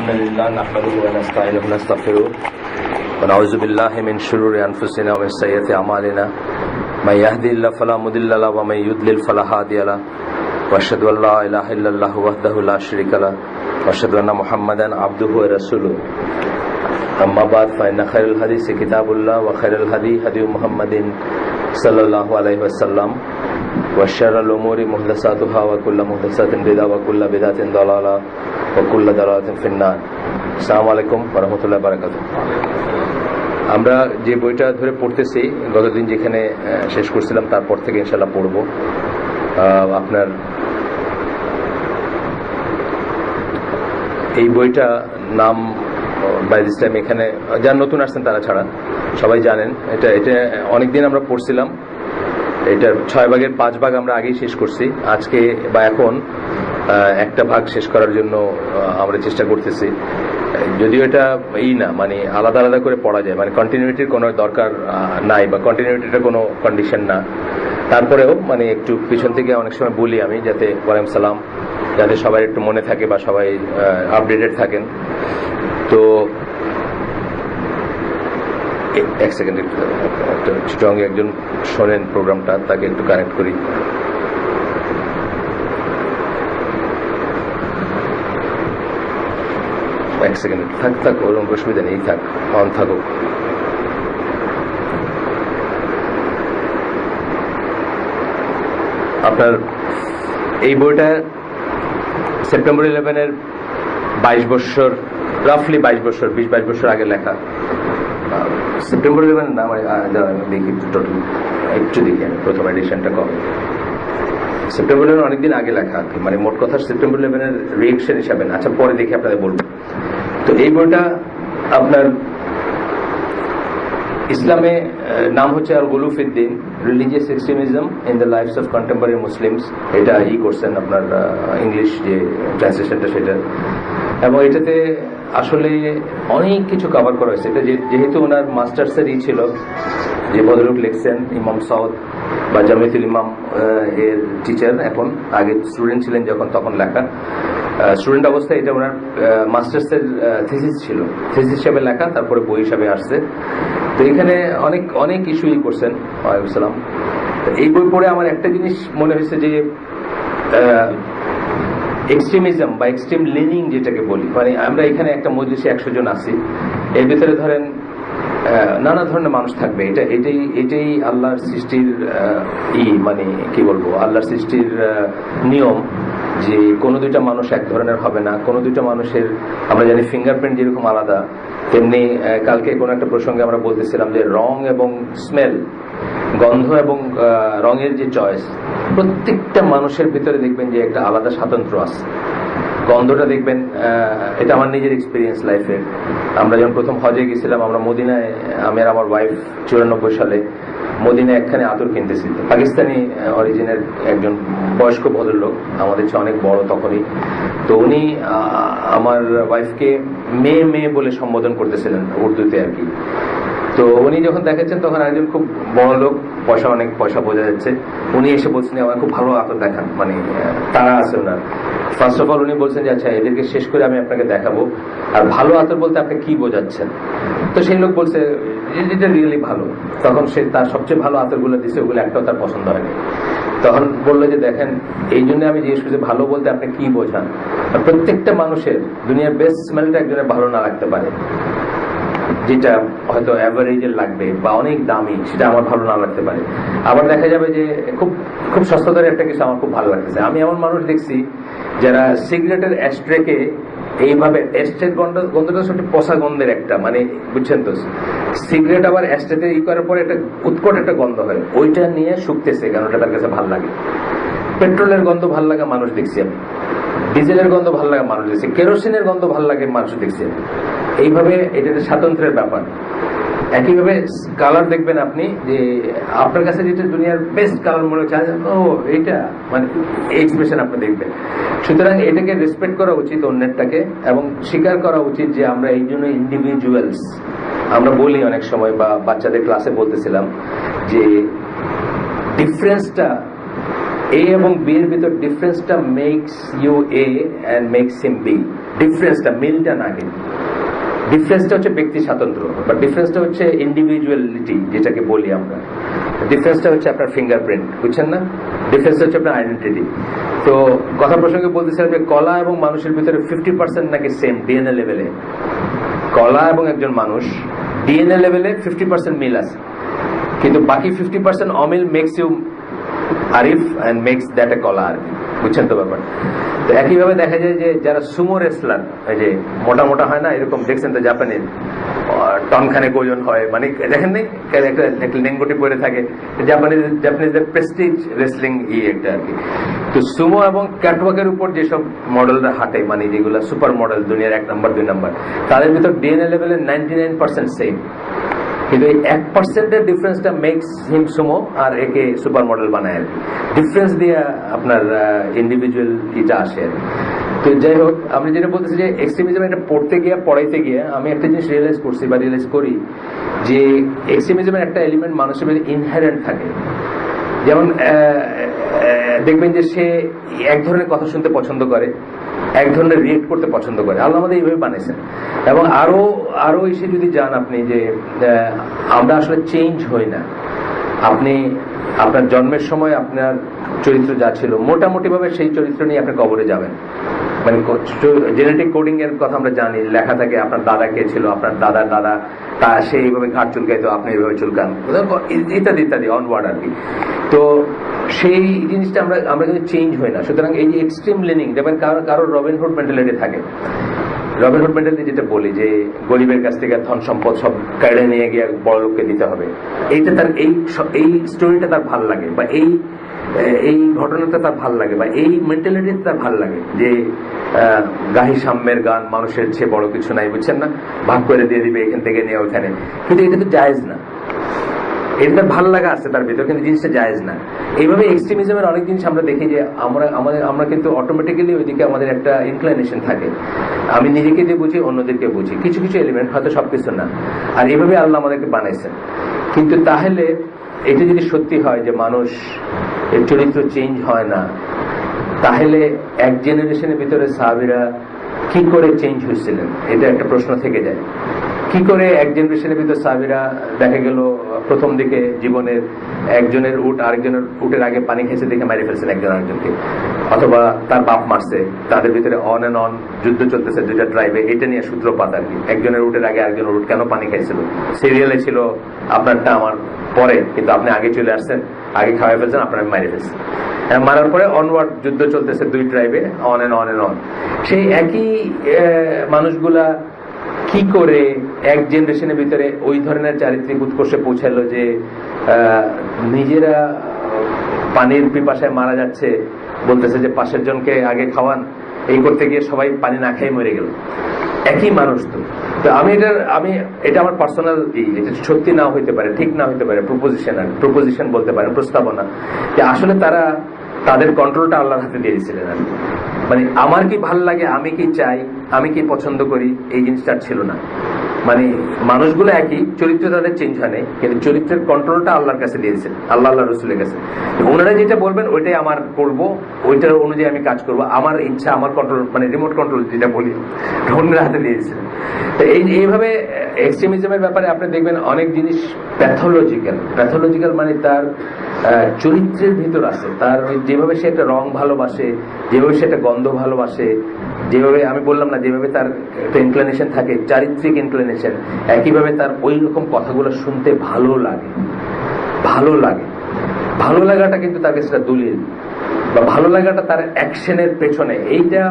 الحمد لله نحمده ونستعينه ونستغفره ونعوذ بالله من شرور أنفسنا ومن سيئات أعمالنا من يهدي الله فلا مضل له ومن يضلل فلا هادي له وأشهد أن لا إله إلا الله وحده لا شريك له وأشهد أن محمدا عبده ورسوله أما بعد فإن خير الحديث كتاب الله وخير الهدي هدي محمد صلى الله عليه وسلم وشر الأمور محدثاتها وكل محدثة بدعة وكل بدعة ضلالة وكل ضلالة في النار السلام عليكم ورحمة الله وبركاته। আমরা যে বইটা ধরে পড়তেছি গতদিন যেখানে শেষ করছিলাম তারপর থেকে ইনশাআল্লাহ পড়ব। আপনার এই বইটা নাম বাই দিস টাইম এখানে যারা নতুন আসছেন তারা ছাড়া সবাই জানেন এটা অনেকদিন আমরা পড়ছিলাম। এটার 6 ভাগের 5 ভাগ আমরা আগেই শেষ করছি। আজকে বা এখন একটা ভাগ শেষ করার জন্য আমরা চেষ্টা করতেছি। যদিও এটা না মানে আলাদা আলাদা করে পড়া যায়, মানে কন্টিনিউটির কোনো দরকার নাই বা কন্টিনিউটিটা কোনো কন্ডিশন না, তারপরেও মানে একটু পিছন থেকে অনেক সময় বলি আমি যাতে ওয়ালাইকুম সালাম, যাতে সবাই একটু মনে থাকে বা সবাই আপডেটেড থাকেন। তো এক সেকেন্ড একটা চিটং একজন শোনেন প্রোগ্রামটা, তাকে একটু কানেক্ট করি। এক সেকেন্ড থাক ওরকম অসুবিধা নেই, থাক অন থাকুক। আপনার এই বইটা সেপ্টেম্বর 11-এর 22 বছর, রাফলি 22 বছর, 20-22 বছর আগে লেখা। সেপ্টেম্বর 11 না দেখি একটু দেখি আমি প্রথম এডিশনটা কবে। সেপ্টেম্বর 11 অনেকদিন আগে লেখা, মানে মোট কথা সেপ্টেম্বর 11-এর রিয়েকশন হিসাবে না। আচ্ছা পরে দেখি আপনাদের বলবো। তো এই বইটা আপনার ইসলামে নাম হচ্ছে আল গুলু ফিদ্দিন, religious extremism in the lives of contemporary Muslims. এটা করছেন আপনার ইংলিশ যে ট্রান্সলেশনটা সেটা, এবং এটাতে আসলে অনেক কিছু কভার করা হয়েছে। এটা যেহেতু ওনার মাস্টার্সের ছিল, যে ভদ্রলোক লিখছেন ইমাম সাউদ বা জামিয়াতুল ইমাম এর টিচার, এখন আগে স্টুডেন্ট ছিলেন যখন তখন লেখা। স্টুডেন্ট অবস্থায় এটা ওনার মাস্টার্সের থিসিস ছিল, থিসিস হিসাবে লেখা, তারপরে বই হিসাবে আসছে। তো এখানে অনেক ইস্যুই করছেন। ওয়ালাইকুম সালাম। এই বই পড়ে আমার একটা জিনিস মনে হয়েছে যে এক্সট্রিমিজম বা এক্সট্রিম লিনিং যেটাকে বলি, মানে আমরা এখানে একটা মজলিসে 100 জন আছি, এর ভিতরে ধরেন নানা ধরনের মানুষ থাকবে। এটাই আল্লাহর সৃষ্টির মানে কি বলবো, আল্লাহর সৃষ্টির নিয়ম যে কোনো দুইটা মানুষ এক ধরনের হবে না। কোনো দুইটা মানুষের আমরা জানি ফিঙ্গারপ্রিন্ট যেরকম আলাদা, তেমনি কালকে কোনো একটা প্রসঙ্গে আমরা বলতেছিলাম যে রং এবং স্মেল, গন্ধ এবং রঙের যে চয়েস, প্রত্যেকটা মানুষের ভিতরে দেখবেন যে একটা আলাদা স্বাতন্ত্র্য আছে। গন্ধটা দেখবেন, এটা আমার নিজের এক্সপিরিয়েন্স লাইফের। আমরা যখন প্রথম হজে গেছিলাম, আমরা মদিনায়, আমি আর আমার ওয়াইফ 94 সালে মদিনায় একখানে আতর কিনতেছি। পাকিস্তানি অরিজিনের একজন বয়স্ক ভদ্রলোক, আমাদের চেয়ে অনেক বড় তখনই। তো উনি আমার ওয়াইফকে মেয়ে বলে সম্বোধন করতেছিলেন উর্দুতে আর কি। তো উনি যখন দেখাচ্ছেন তখন একজন খুব বড় লোক, অনেক পয়সা বোঝা যাচ্ছে, উনি এসে বলছেন আমার খুব ভালো আতর দেখান, মানে তারা আছে ওনার। ফার্স্ট অফ অল উনি বলছেন যে আচ্ছা এদেরকে শেষ করে আমি আপনাকে দেখাবো, আর ভালো আতর বলতে আপনি কি বোঝাচ্ছেন। তো সেই লোক বলছে যেটা রিয়েলি ভালো। তখন সে তার সবচেয়ে ভালো আতরগুলো দিচ্ছে, ওগুলো একটাও তার পছন্দ হয়নি। তখন বললো যে দেখেন, এই জন্য আমি জিজ্ঞেস করছি ভালো বলতে আপনি কি বোঝান। প্রত্যেকটা মানুষের দুনিয়ার বেস্ট স্মেলটা একজনের ভালো না লাগতে পারে, যেটা হয়তো অ্যাভারেজের লাগবে বা অনেক দামি, সেটা আমার ভালো না লাগতে পারে। আবার দেখা যাবে যে খুব খুব সস্তাদার একটা কিছু আমার খুব ভালো লাগতেছে। আমি এমন মানুষ দেখছি যারা সিগারেটের অ্যাস্ট্রেকে এইভাবে, অ্যাস্ট্রের গন্ধটা সবচেয়ে পচা গন্ধের একটা, মানে বুঝছেন তো, সিগারেট আবার অ্যাস্ট্রেতে করার পরে একটা উৎকট একটা গন্ধ হয়, ওইটা নিয়ে শুকতেছে, কারণ ওটা তার কাছে ভালো লাগে। পেট্রোলের গন্ধ ভালো লাগা মানুষ দেখছি আমি, ডিজেলের গন্ধ ভালো লাগা মানুষ দেখছি, কেরোসিনের গন্ধ ভালো লাগে মানুষ দেখছি আমি। এইভাবে এটা স্বাতন্ত্র্যের ব্যাপার। একইভাবে কালার দেখবেন আপনি, যে আপনার কাছে যেটা দুনিয়ার বেস্ট কালার মনে হচ্ছে, ও এইটা, মানে এক্সপ্রেশন আপনি দেখবেন। সুতরাং এটাকে রেসপেক্ট করা উচিত অন্যেরটাকে, এবং স্বীকার করা উচিত যে আমরা এই জন্য ইন্ডিভিজুয়ালস। আমরা বলি অনেক সময়, বা বাচ্চাদের ক্লাসে বলতেছিলাম যে ডিফারেন্সটা A এবং B এর ভিতর ডিফারেন্সটা makes you A and makes him B। ডিফারেন্সটা, মিলটা না, কিন্তু ডিফারেন্সটা হচ্ছে ব্যক্তি স্বাতন্ত্র্য, বা ডিফারেন্সটা হচ্ছে ইন্ডিভিজুয়ালিটি যেটাকে বলি আমরা। ডিফারেন্সটা হচ্ছে আপনার ফিঙ্গারপ্রিন্ট, বুঝছেন না? ডিফারেন্সটা হচ্ছে আপনার আইডেন্টিটি। তো কথা প্রসঙ্গে বলতেছিলাম যে কলা এবং মানুষের ভিতরে 50% নাকি সেম ডিএনএ লেভেলে। কলা এবং একজন মানুষ ডিএনএ লেভেলে 50% মিল আছে, কিন্তু বাকি 50% অমিল makes you Arif and makes that a কলা, আর কি, বুঝছেন তো ব্যাপার। তো একইভাবে দেখা যায় যে যারা সুমো রেসলার, এই যে মোটা মোটা হয় না, এরকম দেখছেন তো জাপানিজ টনখানে ওজন হয়, মানে দেখেন নি একটা লেঙ্গুটি পরে থাকে, জাপানিজদের প্রেস্টিজ রেসলিং একটা আর কি। তো সুমো এবং ক্যাটওয়াকের উপর যেসব মডেলরা হাঁটে, মানে যেগুলো সুপার মডেল, দুনিয়ার 1 নম্বর 2 নম্বর, তাদের ভিতর ডিএনএ লেভেলে 99% সেম, কিন্তু এই 1%-এর ডিফারেন্সটা মেক্স হিম সুমো আর একে সুপার মডেল বানায় আর কি। ডিফারেন্স দিয়ে আপনার ইন্ডিভিজুয়াল ইটা আসে আর কি। তো যাই হোক, আমি যেটা বলতেছি যে এক্সট্রিমিজম এটা পড়াইতে গিয়ে আমি একটা জিনিস রিয়েলাইজ করছি বা রিয়েলাইজ করি যে এক্সট্রিমিজমের একটা এলিমেন্ট মানুষের মধ্যে ইনহেরেন্ট থাকে। যেমন দেখবেন যে সে এক ধরনের কথা শুনতে পছন্দ করে, এক ধরনের রিয়েক্ট করতে পছন্দ করে। আল্লাহ আমাদের এইভাবে বানিয়েছেন। এবং আরো এসে যদি যান আপনি, যে আমরা আসলে চেঞ্জ হই না। আপনি আপনার জন্মের সময় আপনার চরিত্র যা ছিল মোটামুটি ভাবে সেই চরিত্র নিয়ে আপনি কবরে যাবেন। মানে জেনেটিক কোডিং এর কথা আমরা জানি, লেখা থাকে আপনার দাদা কে ছিল, আপনার দাদার দাদা তা সে এইভাবে ঘাট চুলকাইতো, আপনি এইভাবে চুলকান, ইত্যাদি ইত্যাদি অনওয়ার্ড আর কি। তো সেই জিনিসটা আমরা কিন্তু চেঞ্জ হই না। সুতরাং এই যে এক্সট্রিম লিনিং, যেমন কারো রবিনহুড মেন্টালিটি থাকে। রবিনহুড মেন্টালিটি যেটা বলি যে গরিবের কাছ থেকে ধন সম্পদ সব কেড়ে নিয়ে গিয়ে বড় লোককে দিতে হবে, এইটা তার এই স্টোরিটা তার ভাল লাগে, বা এই ঘটনাটা তার ভাল লাগে, বা এই মেন্টালিটি তার ভাল লাগে যে গাহি সাম্যের গান, মানুষের চেয়ে বড় কিছু নাই, বুঝছেন না, ভাগ করে দিয়ে দিবে এখান থেকে নিয়ে ওখানে। কিন্তু এটা তো জায়েজ না। এটা ভালো লাগা আছে তার ভিতরে, কিন্তু জিনিসটা জায়েজ না। এইভাবে এক্সট্রিমিজমের অনেক জিনিস আমরা দেখি যে আমরা কিন্তু অটোমেটিক্যালি ওইদিকে আমাদের একটা ইনক্লাইনেশন থাকে। আমি নিজেকে দিয়ে বুঝি, অন্যদেরকে বুঝি, কিছু কিছু এলিমেন্ট, হয়তো সবকিছু না। আর এইভাবে আল্লাহ আমাদেরকে বানাইছেন। কিন্তু তাহলে এটা যদি সত্যি হয় যে মানুষ এর চরিত্র চেঞ্জ হয় না, তাহলে এক জেনারেশনের ভিতরে সাহাবীরা কি করে চেঞ্জ হয়েছিলেন, এটা একটা প্রশ্ন থেকে যায়। কি করে এক জেনারেশনের ভিতরে সাহাবীরা দেখা গেল প্রথম দিকে জীবনের একজনের উট আরেকজনের উটের আগে পানি খেয়েছে দেখে মারি ফেলছেন একজন আরেকজনকে, অথবা তার বাপ মারছে, তাদের ভিতরে অন এন্ড অন যুদ্ধ চলতেছে দুইটা ট্রাইবে, এটা নিয়ে সূত্রপাত আর কি। একজনের উটের আগে আরেকজনের উট কেন পানি খাইছিল, সিরিয়ালে ছিল আপনারটা আমার পরে, কিন্তু আপনি আগে চলে আসছেন, আগে খাওয়াই ফেলছেন, আপনার মারি ফেলছেন। মারার পরে অনওয়ার্ড যুদ্ধ চলতেছে দুই ট্রাইবে, অন এন্ড অন। সেই একই মানুষগুলা কি করে এক জেনারেশনের ভিতরে ওই ধরনের চারিত্রিক উৎকর্ষে পৌঁছালো যে নিজেরা পানির পিপাসায় মারা যাচ্ছে, বলতেছে যে পাশের জনকে আগে খাওয়ান, এই করতে গিয়ে সবাই পানি না খেয়ে মরে গেল। একই মানুষ তো। এটা আমার পার্সোনাল, এটা সত্যি নাও হইতে পারে, ঠিক না হইতে পারে, প্রপোজিশন বলতে পারেন, প্রস্তাবনা, যে আসলে তাদের কন্ট্রোলটা আল্লাহর হাতে দিয়ে দিয়েছিলেন আর কি। মানে আমার কি ভাল লাগে, আমি কি চাই, আমি কি পছন্দ করি, এই জিনিসটা ছিল না। মানে মানুষগুলো একই, চরিত্র তাদের চেঞ্জ হয় নাই, কিন্তু চরিত্রের কন্ট্রোলটা আল্লাহর কাছে দিয়েছেন, আল্লাহ রসুলের কাছে। ওনারা যেটা বলবেন ওইটাই আমার করব, ওইটার অনুযায়ী আমি কাজ করব, আমার ইচ্ছা, আমার কন্ট্রোল, মানে রিমোট কন্ট্রোল যেটা বলি, অন্যের হাতে দিয়েছেন। তো এইভাবে এক্সট্রিমিজমের ব্যাপারে আপনি দেখবেন অনেক জিনিস প্যাথোলজিক্যাল, মানে তার চরিত্রের ভিতর আছে, তার যেভাবে সে একটা রং ভালোবাসে, যেভাবে সে একটা গন্ধ ভালোবাসে, যেভাবে আমি বললাম না, যেভাবে তার একটা ইনক্লিনেশন থাকে, চারিত্রিক ইনক্লিনেশন, একইভাবে তার ওই রকম কথাগুলো শুনতে ভালো লাগাটা কিন্তু তার কাছে দলিল, বা ভালো লাগাটা তার অ্যাকশনের পেছনে। এইটা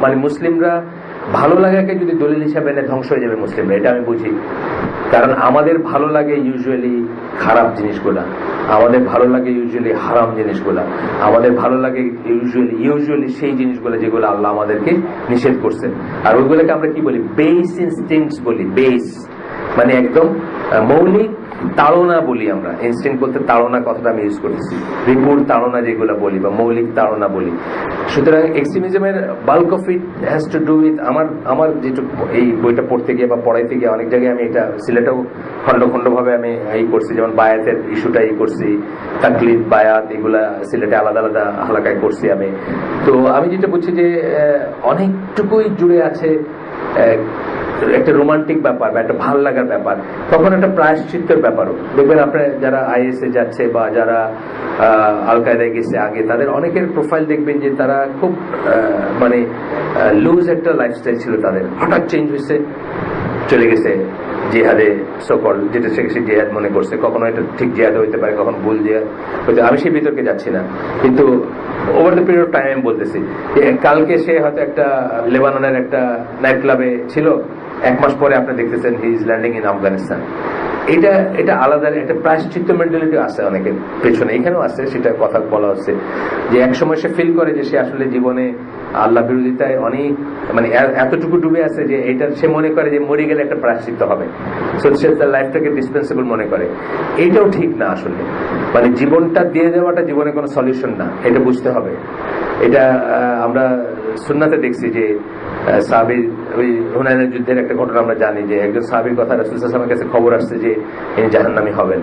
মানে মুসলিমরা ভালো লাগাকে যদি দলিল হিসাবে এনে ধ্বংস হয়ে যাবে মুসলিমরা, এটা আমি বুঝি। কারণ আমাদের ভালো লাগে ইউজুয়ালি খারাপ জিনিসগুলা, আমাদের ভালো লাগে ইউজুয়ালি হারাম জিনিসগুলা, আমাদের ভালো লাগে ইউজুয়ালি সেই জিনিসগুলো যেগুলো আল্লাহ আমাদেরকে নিষেধ করছেন। আর ওইগুলোকে আমরা কি বলি, বেস ইনস্টিংক্টস বলি। বেস মানে একদম মৌলিক তাড়না বলি আমরা, ইনস্টিংক্ট বলতে তাড়না কথাটা আমি ইউজ করেছি, রিপুর তাড়না যেগুলো বলি বা মৌলিক তাড়না বলি। সুতরাং এক্সট্রিমিজমের bulk of it has to do with আমার যেটুকু এই বইটা পড়তে গিয়ে বা পড়াইতে গিয়ে অনেক জায়গায় আমি এটা সিলেটেও খন্ড খন্ড ভাবে আমি এই করছি, যেমন বায়াতের ইস্যুটা করছি, তাকলিদ বায়াত এগুলা সিলেটে আলাদা আলাদা হালাকায় করছি আমি। তো আমি যেটা বুঝছি যে অনেকটুকুই জুড়ে আছে একটা রোমান্টিক ব্যাপার বা একটা ভাল লাগার ব্যাপার, তখন একটা প্রায়শ্চিত্তের ব্যাপারও। দেখবেন আপনার যারা আইএস এ যাচ্ছে বা যারা আল কায়দায় গেছে আগে, তাদের অনেকের প্রোফাইল দেখবেন যে তারা খুব মানে লুজ একটা লাইফস্টাইল ছিল তাদের, হঠাৎ চেঞ্জ হয়েছে, চলে গেছে জিহাদে, সকল যেটা সে জিহাদ মনে করছে, কখনো এটা ঠিক জিহাদ হইতে পারে, কখনো ভুল জিহাদ হইতে, আমি সেই বিতর্কে যাচ্ছি না, কিন্তু over the period of time আমি বলতেছি যে কালকে সে হয়তো একটা লেবাননের একটা নাইট ক্লাবে ছিল, 1 মাস পরে আপনি দেখতেছেন he is landing in Afghanistan. এটা আলাদা একটা প্রায়শ্চিত্ত মেন্টালিটি আছে অনেকের পেছনে, এখানেও আছে, সেটা কথা বলা হচ্ছে যে একসময় সে ফিল করে যে সে আসলে জীবনে আল্লাহ বিরোধিতায় অনেক মানে এতটুকু ডুবে আছে যে এটা সে মনে করে যে মরে গেলে একটা প্রায়শ্চিত্ত হবে, সো সে তার লাইফটাকে ডিসপেন্সেবল মনে করে। এইটাও ঠিক না আসলে, মানে জীবনটা দিয়ে দেওয়াটা জীবনে কোনো সলিউশন না, এটা বুঝতে হবে। এটা আমরা সুন্নাতে দেখছি যে সাহাবীর ওই হুনাইনের যুদ্ধের একটা ঘটনা আমরা জানি যে একজন সাহাবীর কথা রাসূল সাল্লাল্লাহু আলাইহি ওয়াসাল্লামের কাছে খবর আসছে যে ইনি জাহান্নামী হবেন,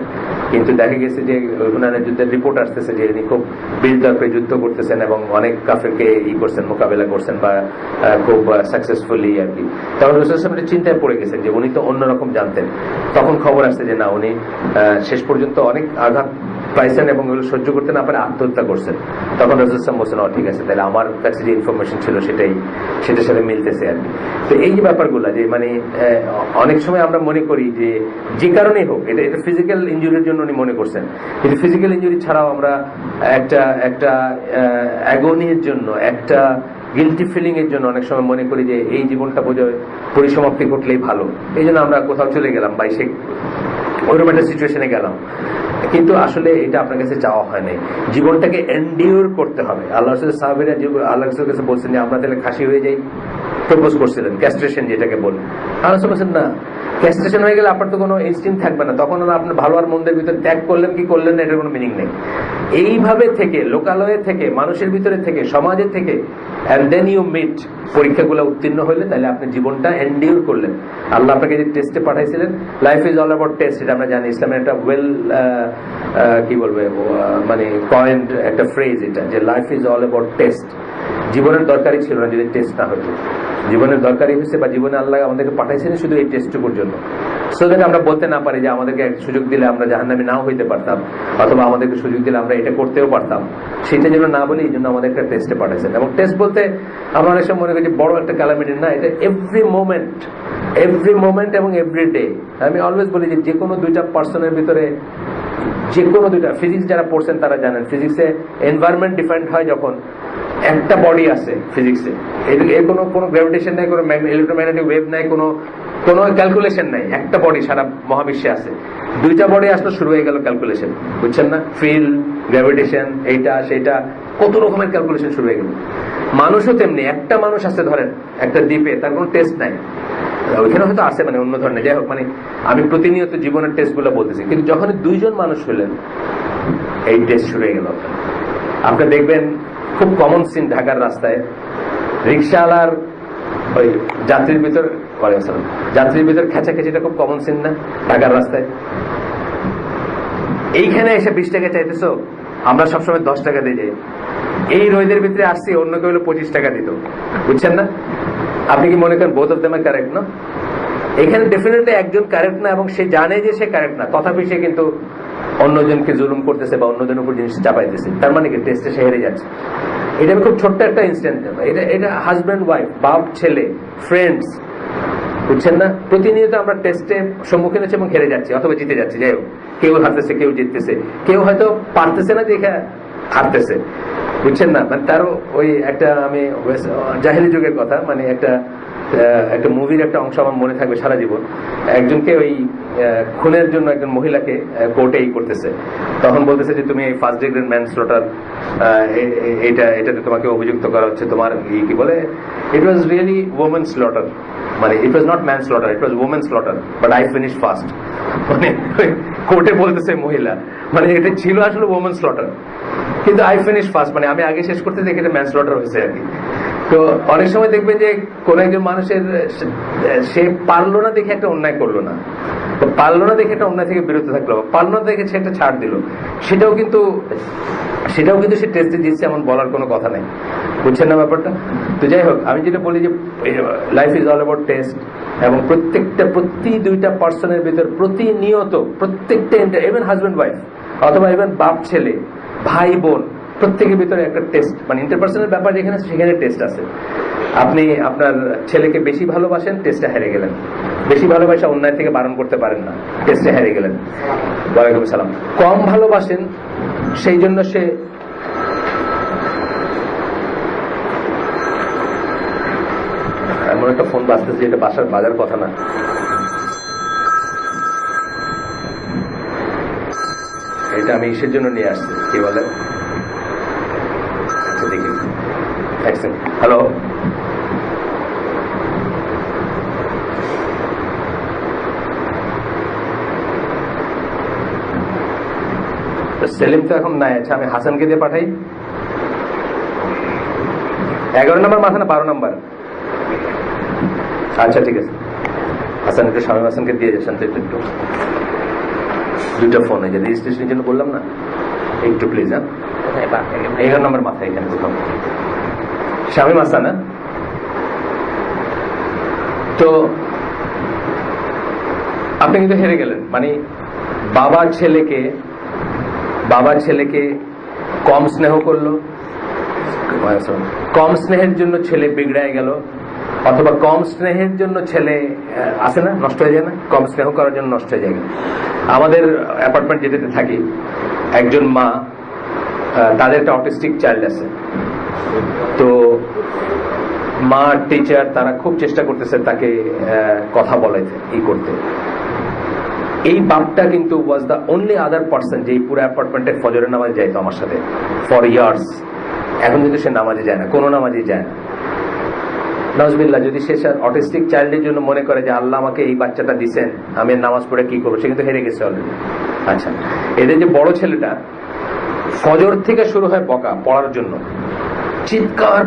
কিন্তু দেখা গেছে যে হুনাইনের যুদ্ধের রিপোর্ট আসতেছে যে ইনি খুব বীরত্বে যুদ্ধ করতেছেন এবং অনেক কাফেরকে করছেন, মোকাবেলা করছেন বা খুব সাকসেসফুলি আর কি। তখন রাসূল সাল্লাল্লাহু আলাইহি ওয়াসাল্লাম চিন্তায় পড়ে গেছেন যে উনি তো অন্যরকম জানতেন। তখন খবর আসছে যে না, উনি শেষ পর্যন্ত অনেক আঘাত পাইছেন এবং এগুলো সহ্য করতে না পারে আত্মহত্যা করছেন। তখন রাসূল সাল্লাল্লাহু আলাইহি ওয়াসাল্লাম বলছেন ঠিক আছে, তাহলে আমার কাছে যে ইনফরমেশন ছিল সেটার সাথে মিলতেছে আর কি। তো এই যে ব্যাপারগুলো যে মানে অনেক সময় আমরা মনে করি যে কারণেই হোক, এটা ফিজিক্যাল ইনজুরির জন্য উনি মনে করছেন, কিন্তু ফিজিক্যাল ইনজুরি ছাড়াও আমরা একটা অ্যাগনির জন্য, একটা গিলটি ফিলিং এর জন্য অনেক সময় মনে করি যে এই জীবনটা বোধহয় পরিসমাপ্তি ঘটলেই ভালো, এই জন্য আমরা কোথাও চলে গেলাম বা সে ওইরকম একটা সিচুয়েশনে গেলাম। কিন্তু আসলে এটা আপনার কাছে চাওয়া হয় নাই, জীবনটাকে এন্ডিওর করতে হবে। আল্লাহ সাহাবীরা আল্লাহ রাসূলের কাছে বলছেন যে আমরা তাহলে খাসি হয়ে যাই, প্রপোজ করছিলেন, ক্যাস্ট্রেশন যেটাকে বলে। আল্লাহ বলছেন না, ক্যাস্ট্রেশন হয়ে গেলে আপনার তো কোনো ইনস্টিংক্ট থাকবে না, তখন আপনার ভালো আর মন্দের ভিতরে ত্যাগ করলেন কি করলেন না এটার কোনো মিনিং নেই। এইভাবে থেকে লোকালয়ে থেকে মানুষের ভিতরে থেকে সমাজের থেকে এন্ড দেন ইউ মিট, পরীক্ষাগুলো উত্তীর্ণ হইলে তাহলে আপনি জীবনটা এন্ডিওর করলেন। আল্লাহ আপনাকে যে টেস্টে পাঠাইছিলেন, life is all about test, এটা আমরা জানি, ইসলামের একটা কি বলবে মানে কয়েন্ড একটা ফ্রেজ এটা, যে life is all about test. জীবনের দরকারই ছিল না যদি টেস্ট না হতো, জীবনের দরকারই হয়েছে বা জীবনে আল্লাহ আমাদেরকে পাঠাইছিলেন শুধু এই টেস্টটুকুর জন্য, সো দ্যাট আমরা বলতে না পারি যে আমাদেরকে সুযোগ দিলে আমরা জাহান্নামী নাও হইতে পারতাম, অথবা আমাদেরকে সুযোগ দিলে আমরা এটা করতেও পারতাম, সেটা যেন না বলি, এই জন্য আমাদের একটা টেস্টে পাঠাইছেন। এবং টেস্ট বলতে আমরা অনেক সময় মনে করি বড় একটা ক্যালামিটি না, এটা এভরি মোমেন্ট এবং এভরি ডে। আমি অলওয়েজ বলি যে কোনো দুইটা পার্সনের ভিতরে, যে কোনো দুইটা, ফিজিক্স যারা পড়ছেন তারা জানেন, ফিজিক্সে এনভায়রনমেন্ট ডিফাইন্ড হয় যখন একটা বডি আছে ফিজিক্সে, এর কোনো গ্র্যাভিটেশন নাই, কোনো ইলেকট্রোম্যাগনেটিক ওয়েভ নাই, কোনো ক্যালকুলেশন নাই, একটা বডি সারা মহাবিশ্বে আছে। দুইটা বডি আসলে শুরু হয়ে গেল ক্যালকুলেশন, বুঝছেন না? ফিল্ড, গ্র্যাভিটেশন, এইটা সেটা, কত রকমের ক্যালকুলেশন শুরু হয়ে গেল। মানুষও তেমনি, একটা মানুষ আছে ধরেন একটা দ্বীপে, তার কোনো টেস্ট নাই, ওইখানে হয়তো আছে মানে অন্য ধরনের, যাই হোক, মানে আমি প্রতিনিয়ত জীবনের টেস্ট গুলো বলতেছি, কিন্তু যখন 2 জন মানুষ হলেন এই টেস্ট শুরু হয়ে গেল। আপনি দেখবেন খুব কমন সিন ঢাকার রাস্তায়, রিক্সাওয়ালার ওই যাত্রীর ভিতর খেঁচাখেঁচিটা খুব কমন সিন না ঢাকার রাস্তায়? এইখানে এসে 20 টাকা চাইতেছো, আমরা সবসময় 10 টাকা দিয়ে যাই, এই রোদের ভিতরে আসছি, অন্য কেউ হলে 25 টাকা দিত, বুঝছেন না? আপনি কি মনে করেন both of them are correct না? এখানে ডেফিনেটলি একজন কারেক্ট না, এবং সে জানে যে সে কারেক্ট না, তথাপি সে কিন্তু অন্যজনকে জুলুম করতেছে বা অন্যজনের উপর জিনিস চাপাইতেছে, তার মানে কি টেস্টে সে হেরে যাচ্ছে। এটা খুব ছোট্ট একটা ইনসিডেন্ট, এটা হাজব্যান্ড ওয়াইফ, বাপ ছেলে, ফ্রেন্ডস, বুঝছেন না? প্রতিনিয়ত আমরা টেস্টে সম্মুখীন হচ্ছে এবং হেরে যাচ্ছি অথবা জিতে যাচ্ছি, যাই হোক, কেউ হারতেছে, কেউ জিততেছে, কেউ হয়তো পারতেছে না দেখে হারতেছে, বুঝছেন না? মানে তারও ওই একটা, আমি জাহেলি যুগের কথা, মানে একটা মুভির একটা অংশ আমার মনে থাকবে সারা জীবন। একজনকে ওই খুনের জন্য একজন মহিলাকে কোর্টে করতেছে, তখন বলতেছে যে তুমি ফার্স্ট ডিগ্রি ম্যানস্লটার, এটাতে তোমাকে অভিযুক্ত করা হচ্ছে, তোমার কি বলে, it was really women slaughter, মানে it was not man slaughter, it was women slaughter, but I finish first. মানে কোর্টে বলতেছে মহিলা, মানে এটা ছিল আসলে ওমেন স্লটার, কিন্তু আই ফিনিশ ফার্স্ট, মানে আমি আগে শেষ করতে দেখে ম্যান স্লটার হয়েছে আর কি। তো অনেক সময় দেখবেন যে কোন একজন মানুষের সে পারলো না দেখে একটা অন্যায় করলো না, পারলো না দেখে একটা অন্যায় থেকে বিরত থাকলো, পারলো না দেখে সে একটা ছাড় দিল, সেটাও কিন্তু সে টেস্টে দিচ্ছে এমন বলার কোনো কথা নেই, বুঝছেন না ব্যাপারটা? তো যাই হোক, আমি যেটা বলি যে life is all about test, এবং প্রতি দুইটা পার্সনের ভিতর প্রতিনিয়ত প্রত্যেকটা, ইভেন হাজব্যান্ড ওয়াইফ অথবা ইভেন বাপ ছেলে ভাই বোন, প্রত্যেকের ভিতরে একটা টেস্ট, মানে ইন্টারপার্সনাল ব্যাপার যেখানে সেখানে টেস্ট আছে। আপনি আপনার ছেলেকে বেশি ভালোবাসেন, টেস্টে হেরে গেলেন। বেশি ভালোবাসা অন্যায় থেকে বারণ করতে পারেন না, টেস্টে হেরে গেলেন। ওয়ালাইকুম সালাম। কম ভালোবাসেন, সেই জন্য সে এমন একটা ফোন বাজতেছে যেটা বাজার কথা না। এটা আমি ইসের জন্য নিয়ে আসছি, কি বলে, আচ্ছা দেখি। হ্যালো, সেলিম তো এখন নাই। আচ্ছা, আমি হাসানকে দিয়ে পাঠাই। 11 নম্বর মাথা না 12 নম্বর? আচ্ছা ঠিক আছে, হাসান একটু শামীম হাসানকে দিয়ে যাচ্ছেন তো একটু। দুইটা ফোন, এই যে রেজিস্ট্রেশনের জন্য বললাম না, একটু প্লিজ। হ্যাঁ, 11 নম্বর মাথায় এখানে কোথাও শামীম হাসান। হ্যাঁ, তো আপনি কিন্তু হেরে গেলেন। মানে বাবা ছেলেকে কম স্নেহ করলো, কম স্নেহের জন্য ছেলে বিগড়ায় গেল, অথবা কম স্নেহের জন্য ছেলে আসে না, নষ্ট হয়ে যায় না, কম স্নেহ করার জন্য নষ্ট হয়ে যায়। আমাদের অ্যাপার্টমেন্ট যেটাতে থাকি, একজন মা, তাদের একটা অটিস্টিক চাইল্ড আছে। তো মা, টিচার, তারা খুব চেষ্টা করতেছে তাকে কথা বলাইতে, ই করতে। এই বাপটা কিন্তু was the only other person যে পুরো অ্যাপার্টমেন্টে ফজরের নামাজে যাইতো আমার সাথে ফর ইয়ার্স। এখন কিন্তু সে নামাজে যায় না, কোনো নামাজে যায় না। নাউজুবিল্লাহ, যদি সে অটিস্টিক চাইল্ডের জন্য মনে করে যে আল্লাহ আমাকে এই বাচ্চাটা দিচ্ছেন, আমি নামাজ পড়ে কি করবো, সে কিন্তু হেরে গেছে অলরেডি। আচ্ছা, এদের যে বড় ছেলেটা, ফজর থেকে শুরু হয় বকা পড়ার জন্য, চিৎকার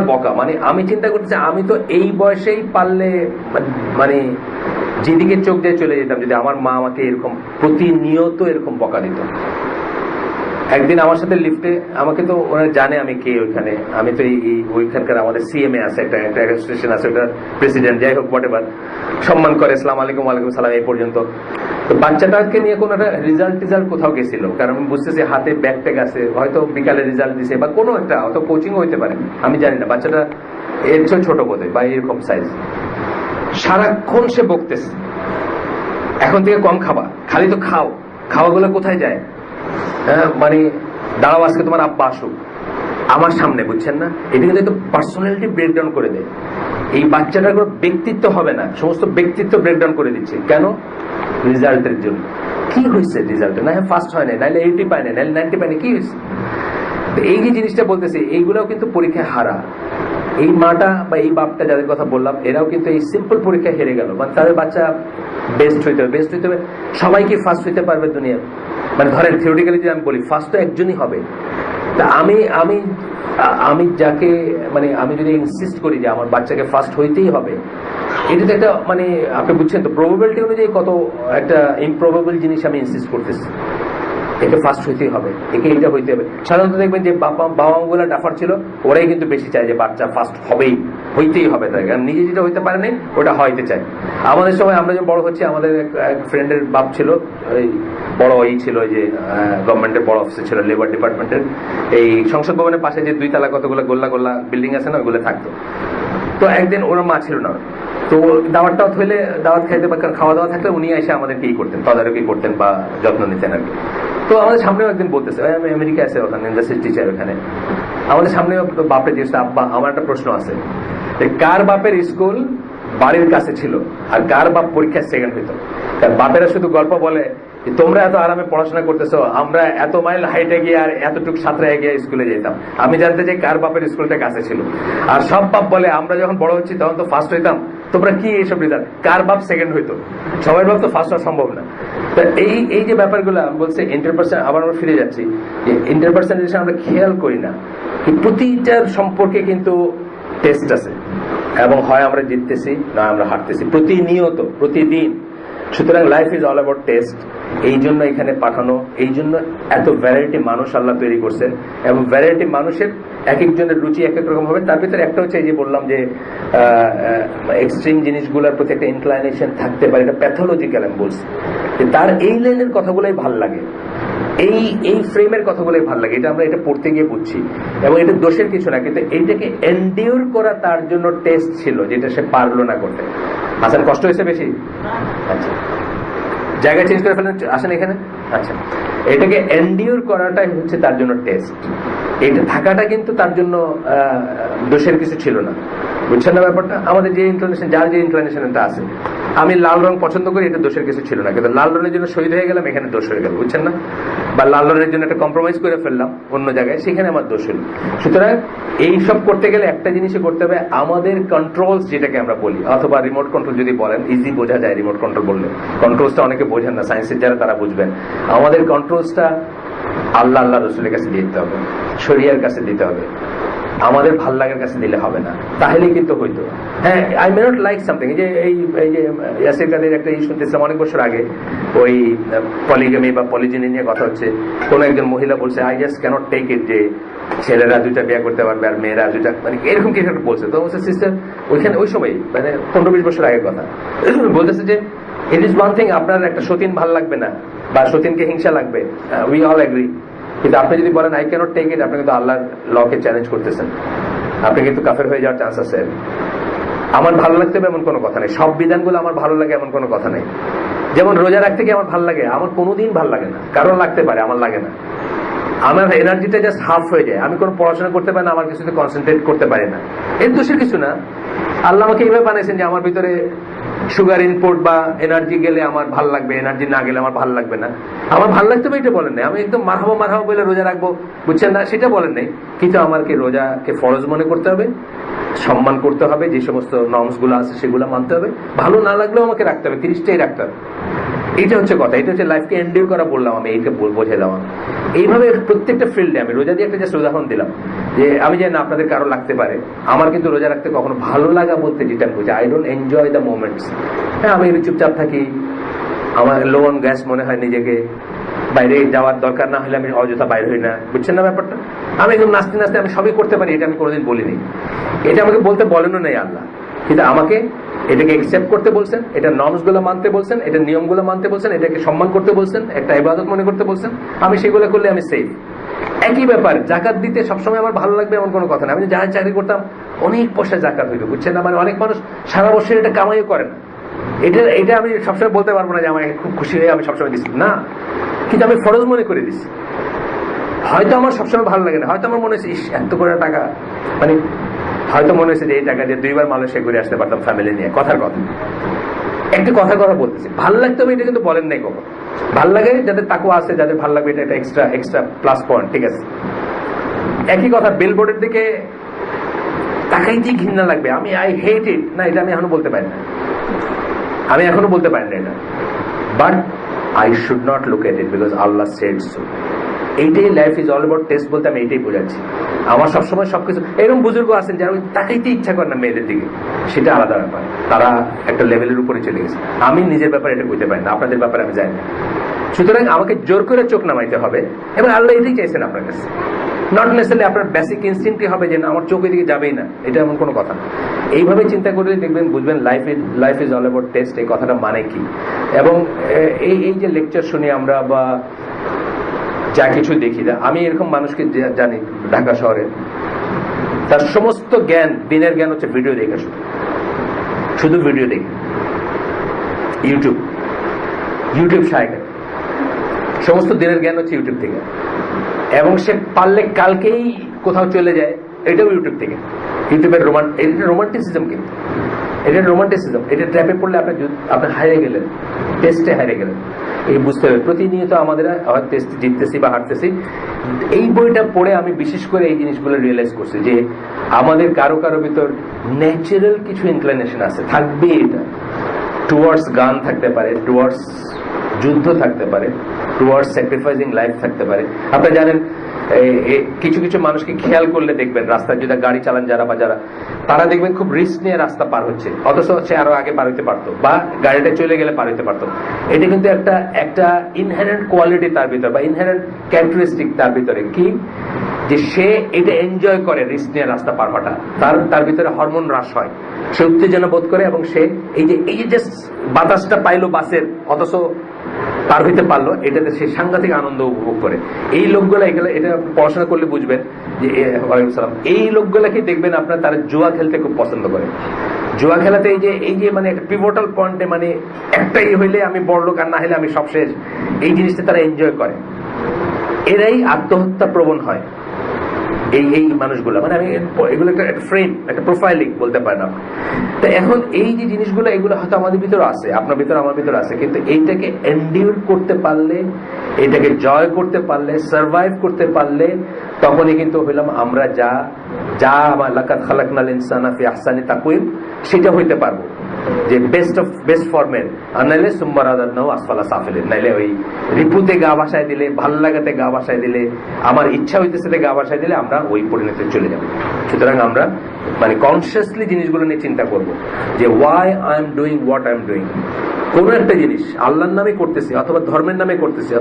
বকা। মানে আমি চিন্তা করতেছি, আমি তো এই বয়সেই পারলে মানে যেদিকে চোখ দিয়ে চলে যেতাম যদি আমার মা আমাকে এরকম প্রতিনিয়ত এরকম বকা দিত। একদিন আমার সাথে লিফটে, আমাকে তো ওরা জানে আমি কে ওইখানে, আমি তো ওইখানকার আমাদের সিএমএ আছে, একটা অ্যাডমিনিস্ট্রেশন আছে, ওটার প্রেসিডেন্ট, যাই হোক হোয়াটএভার, সম্মান করে, আসসালামু আলাইকুম, ওয়ালাইকুম সালাম, এই পর্যন্ত। তো বাচ্চাটাকে নিয়ে কোনো একটা রেজাল্ট কোথাও গেছিল, কারণ আমি বুঝতেছি হাতে ব্যাগ ট্যাগ আছে, হয়তো বিকালে রেজাল্ট দিছে বা কোনো একটা, হয়তো কোচিং হইতে পারে, আমি জানি না। বাচ্চাটা এর চেয়ে ছোট বোধহয় বা এরকম সাইজ। সারাক্ষণ সে বকতেছে, এখন থেকে কম খাবা, খালি তো খাওয়াগুলো কোথায় যায়, মানে দাঁড়াও আজকে তোমার আব্বা আসুক আমার সামনে, বুঝছেন না? এটা কিন্তু একটা পার্সোনালিটি ব্রেকডাউন করে দেয়। এই বাচ্চাটার কোনো ব্যক্তিত্ব হবে না, সমস্ত ব্যক্তিত্ব ব্রেকডাউন করে দিচ্ছে। কেন? রেজাল্টের জন্য। কি হয়েছে রেজাল্টে? না ফার্স্ট হয় না, নাহলে 80 পায় না, নাহলে 90 পায় না, কি হয়েছে? এই যে জিনিসটা বলতেছে, এইগুলাও কিন্তু পরীক্ষায় হারা। এই মাটা বা এই বাপটা যাদের কথা বললাম, এরাও কিন্তু এই সিম্পল পরীক্ষায় হেরে গেল। মানে তাদের বাচ্চা বেস্ট হইতে হবে। সবাই কি ফার্স্ট হইতে পারবে দুনিয়া? মানে ধরেন থিওরিটিক্যালি যদি আমি বলি, ফার্স্ট তো একজনই হবে। তা আমি যাকে, মানে আমি যদি ইনসিস্ট করি যে আমার বাচ্চাকে ফার্স্ট হইতেই হবে, এটা তো একটা, মানে আপনি বুঝছেন তো, প্রবাবিলিটি অনুযায়ী কত একটা ইমপ্রবাবল জিনিস আমি ইনসিস্ট করতেছি। একে ফার্স্ট হইতেই হবে, একে এটা হইতে হবে। সাধারণত দেখবেন যে বাবা মাগুলো ডাফার ছিল, ওরাই কিন্তু বেশি চায় যে বাচ্চা ফার্স্ট হইতেই হবে তাই, কারণ নিজে যেটা হইতে পারে নাই ওটা হইতে চায়। আমাদের সময় আমরা যখন বড় হচ্ছি, আমাদের এক ফ্রেন্ডের বাপ ছিল, ওই বড় ছিল, ওই যে গভর্নমেন্টের বড় অফিসে ছিল, লেবার ডিপার্টমেন্টের, এই সংসদ ভবনের পাশে যে 2 তলা কতগুলো গোল্লা বিল্ডিং আছে না, ওইগুলো থাকতো। তো একদিন ওর মা ছিল না, তো দাওয়াত খাইতে বা খাওয়া দাওয়া থাকলে উনি এসে আমাদের কি করতেন, তদারকি করতেন বা যত্ন নিতেন আর কি। তো আমাদের সামনেও একদিন বলতেছে, আমি আমেরিকা আছে, ওখানে ইন্ডাস্ট্রি টিচার, ওখানে আমাদের সামনে বাপরে জিজ্ঞেস, আব্বা আমার একটা প্রশ্ন আছে, কার বাপের স্কুল বাড়ির কাছে ছিল আর কার বাপ পরীক্ষায় সেকেন্ড হইতো? কারণ বাপেরা শুধু গল্প বলে তোমরা এত আরামে পড়াশোনা করতেছো, আমরা এত মাইল হাইটে গিয়ে আর এতটুকু সাঁতরায় গিয়ে স্কুলে যেতাম। আমি জানতে চাই কার বাপের স্কুলটা কাছে ছিল। আর সব বাপ বলে আমরা যখন বড় হচ্ছি তখন তো ফার্স্ট হইতাম, তোমরা কি এইসব রেজাল্ট, কার বাপ সেকেন্ড হইতো? সবাই বাপ তো ফার্স্ট হওয়া সম্ভব না। তো এই যে ব্যাপারগুলো বলছে ইন্টারপার্সন, আবার আমরা ফিরে যাচ্ছি যে ইন্টারপার্সনাল আমরা খেয়াল করি না, প্রতিটার সম্পর্কে কিন্তু টেস্ট আছে, এবং হয় আমরা জিততেছি না আমরা হারতেছি প্রতিনিয়ত, প্রতিদিন। সুতরাং life is all about test. এই জন্য এখানে পাঠানো, এই জন্য এত ভ্যারাইটি মানুষ আল্লাহ তৈরি করছেন, এবং ভ্যারাইটি মানুষের এক একজনের রুচি এক এক রকম হবে। তার ভিতরে একটা হচ্ছে এই যে বললাম যে এক্সট্রিম জিনিসগুলোর প্রতি একটা ইনক্লাইনেশন থাকতে পারে, এটা প্যাথোলজিক্যাল। আমি বলছি যে তার এই লাইনের কথাগুলোই ভাল লাগে, এই ফ্রেমের কথাগুলোই ভাল লাগে, এটা আমরা এটা পড়তে গিয়ে বুঝছি। এবং এটা দোষের কিছু না, কিন্তু এইটাকে এন্ডিওর করা তার জন্য টেস্ট ছিল, যেটা সে পারলো না করতে। আসেন, কষ্ট হয়েছে বেশি? আচ্ছা, জায়গা চেঞ্জ করে ফেলেন, আসেন এখানে। আচ্ছা, এটাকে এন্ডিওর করাটাই হচ্ছে তার জন্য টেস্ট। এটা থাকাটা কিন্তু তার জন্য দোষের কিছু ছিল না, বুঝছেন না ব্যাপারটা? আমাদের যে ইনক্লিনেশন, যার যে ইনক্লিনেশনটা আছে, আমি লাল রং পছন্দ করি, এটা দোষের কিছু ছিল না, কিন্তু লাল রঙের জন্য শহীদ হয়ে গেলাম, এখানে দোষ হয়ে গেল, বুঝছেন না? বা লাল রঙের জন্য একটা কম্প্রোমাইজ করে ফেললাম অন্য জায়গায়, সেখানে আমার দোষ হল। সুতরাং এইসব করতে গেলে একটা জিনিসই করতে হবে, আমাদের কন্ট্রোলস যেটাকে আমরা বলি, অথবা রিমোট কন্ট্রোল যদি বলেন, ইজি বোঝা যায় রিমোট কন্ট্রোল বললে। কন্ট্রোলসটা অনেকে বোঝেন না, সায়েন্সের যারা তারা বুঝবেন। আমাদের কন্ট্রোলসটা আল্লাহ রসুলের কাছে দিতে হবে, শরিয়ার কাছে দিতে হবে, আমাদের ভাল লাগার কাছে দিলে হবে না, তাহলেই কিন্তু হইতো। হ্যাঁ, I may not like something. এই যে ইয়াসির কাদের একটা শুনতেছিলাম অনেক বছর আগে, ওই পলিগামি বা পলিজিনি নিয়ে কথা হচ্ছে। কোন একজন মহিলা বলছে, I just cannot take it যে ছেলেরা দুইটা বিয়ে করতে পারবে আর মেয়েরা দুইটা, মানে এরকম কিছু একটা বলছে। তো বলছে সিস্টার, ওইখানে ওই সময় মানে 15-20 বছর আগের কথা, বলতেছে যে ইট ইজ ওয়ান থিং, আপনার একটা সতীন ভাল লাগবে না বা সতীনকে হিংসা লাগবে, উই অল এগ্রি, কিন্তু আপনি যদি বলেন আই ক্যানট টেক ইট, আপনি কিন্তু আল্লাহর লকে চ্যালেঞ্জ করতেছেন, আপনি কিন্তু কাফের হয়ে যাওয়ার চান্স আছে। আমার ভালো লাগতে হবে এমন কোনো কথা নেই, সব বিধানগুলো আমার ভালো লাগে এমন কোনো কথা নেই। যেমন রোজা রাখতে গিয়ে আমার ভালো লাগে, আমার কোনোদিন ভালো লাগে না, কারণ লাগতে পারে, আমার লাগে না। আমার এনার্জিটা জাস্ট হাফ হয়ে যায়, আমি কোনো পড়াশোনা করতে পারি না, আমার কিছুতে কনসেন্ট্রেট করতে পারি না। এর দোষের কিছু না, আল্লাহ আমাকে এইভাবে বানাইছেন যে আমার ভিতরে সুগার ইনপুট বা এনার্জি গেলে আমার ভাল লাগবে, এনার্জি না গেলে আমার ভাল লাগবে না। আমার ভাল লাগতে হবে এটা বলেন নাই, আমি একদম মারহাবা বলে রোজা রাখবো, বুঝছেন না, সেটা বলেন নাই। কিন্তু আমাকে রোজাকে ফরজ মনে করতে হবে, সম্মান করতে হবে, যে সমস্ত নর্মস গুলো আছে সেগুলো মানতে হবে, ভালো না লাগলেও আমাকে রাখতে হবে, 30টাই রাখতে হবে। এইটা হচ্ছে কথা, এটা হচ্ছে লাইফকে এন্ডিওর করা বললাম আমি, এইটা বোঝালাম। এইভাবে প্রত্যেকটা ফিল্ডে, আমি রোজা দিয়ে একটা জাস্ট উদাহরণ দিলাম যে আমি জানি না আপনাদের কারো লাগতে পারে, আমার কিন্তু রোজা রাখতে কখনো ভালো লাগা বলতে যেটা বুঝি, I don't enjoy the moments. হ্যাঁ, আমি চুপচাপ থাকি, আমার লো অন গ্যাস মনে হয় নিজেকে, বাইরে যাওয়ার দরকার না হলে আমি অযথা বাইরে হই না, বুঝছেন না ব্যাপারটা? আমি একদম নাচতে নাচতে আমি সবই করতে পারি, এটা আমি কোনোদিন বলিনি, এটা আমাকে বলতে বলেনও নেই আল্লাহ, কিন্তু আমাকে এটাকে একসেপ্ট করতে বলছেন, এটা নর্মস গুলো মানতে বলছেন, এটা নিয়মগুলো মানতে বলছেন, এটাকে সম্মান করতে বলছেন, একটা ইবাদত মনে করতে বলছেন, আমি সেগুলো করলে আমি সেফ। একই ব্যাপার, জাকাত দিতে সবসময় আমার ভালো লাগবে এমন কোনো কথা না। আমি যারা চাকরি করতাম অনেক পয়সা জাকাত হইতো, বুঝছেন না, মানে অনেক মানুষ সারা বছর এটা কামাইও করে না, এটা আমি সবসময় বলতে পারবো না যে আমাকে খুব খুশি হয়ে আমি সবসময় দিচ্ছি না, কিন্তু আমি ফরজ মনে করে দিচ্ছি। হয়তো আমার সবসময় ভালো লাগে না, হয়তো আমার মনে হয়েছে ইস এত করে টাকা, মানে হয়তো মনে হয়েছে যে এই টাকা দিয়ে 2বার মালয়েশিয়া ঘুরে আসতে পারতাম ফ্যামিলি নিয়ে, কথার কথা, একটা কথা বলতেছি, ভালো লাগতে হবে এটা কিন্তু বলেন নাই কখন। ভাল লাগে যাদের তাকওয়া আছে, যাদের ভালো লাগবে, এটা একটা এক্সট্রা প্লাস পয়েন্ট, ঠিক আছে। একই কথা, বিলবোর্ডের দিকে তাকাইতেই ঘৃণা লাগবে, আমি আই হেট ইট, না এটা আমি এখনো বলতে পারি না, আমি এখনো বলতে পারি না এটা, but I should not look at it because Allah said so. এইটাই life is all about test বলতে আমি এইটাই বোঝাচ্ছি। আমার সবসময় সবকিছু, এরকম বুজুর্গ আছেন যারা ওই তাকাইতে ইচ্ছা করে না মেয়েদের দিকে, সেটা আলাদা ব্যাপার, তারা একটা লেভেলের উপরে চলে গেছে। আমি নিজের ব্যাপারে এটা বুঝতে পারি না, আপনাদের ব্যাপারে আমি জানি না। সুতরাং আমাকে জোর করে চোখ নামাইতে হবে, এবং আল্লাহ এটাই চাইছেন আপনার কাছে। নট নেসেসারি আপনার বেসিক ইনস্টিংক্টই হবে যে না আমার চোখ এদিকে যাবেই না, এটা এমন কোনো কথা না। এইভাবে চিন্তা করলে দেখবেন, বুঝবেন life is all about test, এই কথাটা মানে কি। এবং এই যে লেকচার শুনি আমরা বা যা কিছু দেখি, আমি এরকম মানুষকে জানি ঢাকা শহরে, তার সমস্ত জ্ঞান, দিনের জ্ঞান হচ্ছে ভিডিও দেখে, শুধু ভিডিও দেখে, ইউটিউব সাহায্য, সমস্ত দিনের জ্ঞান হচ্ছে ইউটিউব থেকে। এবং সে পারলে কালকেই কোথাও চলে যায়, এটাও ইউটিউব থেকে। ইউটিউবের রোমান্টিসিজম, কিন্তু এটা রোমান্টিসিজম, এটা ট্র্যাপে পড়লে আপনি হারিয়ে গেলেন, টেস্টে হারিয়ে গেলেন। এই বুঝতে হবে প্রতিনিয়ত আমাদের হয়তো জিততেছি বা হারতেছি। এই বইটা পড়ে আমি বিশেষ করে এই জিনিসগুলো রিয়েলাইজ করছি যে আমাদের কারো কারো ভিতর ন্যাচারাল কিছু ইনক্লিনেশন আছে, থাকবে। এটা টুয়ার্ডস গান থাকতে পারে, টুয়ার্ডস যুদ্ধ থাকতে পারে, টুয়ার্ডস স্যাক্রিফাইসিং লাইফ থাকতে পারে। আপনারা জানেন কিছু কিছু মানুষকে খেয়াল করলে দেখবেন রাস্তায় যদি গাড়ি চালান যারা বা যারা, তারা দেখবেন খুব রিস্ক নিয়ে রাস্তা পার হচ্ছে, অথচ সে আরো আগে পার হইতে পারতো বা গাড়িটা চলে গেলে পার হইতে পারতো। এটা কিন্তু একটা ইনহেরেন্ট কোয়ালিটি তার ভিতরে বা ইনহেরেন্ট ক্যারেক্টারিস্টিক তার ভিতরে কি, যে সে এটা এনজয় করে রিস্ক নিয়ে রাস্তা পার হওয়াটা। তার ভিতরে হরমোন হ্রাস হয়, সে উত্তেজনা বোধ করে এবং সে এই যে জাস্ট বাতাসটা পাইলো বাসের, অথচ পার হইতে পারলো, এটাতে সে সাংঘাতিক আনন্দ উপভোগ করে। এই লোকগুলা এটা পড়াশোনা করলে বুঝবেন যে এই লোকগুলাকে দেখবেন আপনার তারা জুয়া খেলতে খুব পছন্দ করে। জুয়া খেলাতে এই যে মানে একটা পিভটাল পয়েন্টে মানে একটাই হইলে আমি বড় লোক আর না হলে আমি সব শেষ, এই জিনিসটা তারা এনজয় করে। এরাই আত্মহত্যা প্রবণ হয় এই মানুষগুলা। মানে আমি এগুলো একটা ফ্রেম, একটা প্রোফাইলিং বলতে পারেন আপনি। তো এখন এই যে জিনিসগুলো এগুলো হয়তো আমাদের ভিতরে আছে, আপনার ভিতরে আমার ভিতরে আছে, কিন্তু এইটাকে এন্ডিউর করতে পারলে, এটাকে জয় করতে পারলে, সার্ভাইভ করতে পারলে, তখনই কিন্তু হইলাম আমরা যা আমার লাকাত খালাকনাল ইনসানা ফি আহসানি তাকওয়িম সেটা হইতে পারবো, যে বেস্ট ফর্মের। আর নাইলে সুম্মার আদাদনাহু আসফালা সাফিলিন, নাইলে ওই রিপুতে গা ভাসায় দিলে, ভাল লাগাতে গা ভাসায় দিলে, আমার ইচ্ছা হইতেছে গা ভাসায় দিলে আমরা ওই পরিণতিতে চলে যাব। সুতরাং আমরা মানে কনসিয়াসলি জিনিসগুলো নিয়ে চিন্তা করব যে why I am doing what I am doing. কোন একটা জিনিস আল্লাহর নামে করতেছি অথবা ধর্মের নামে করতেছি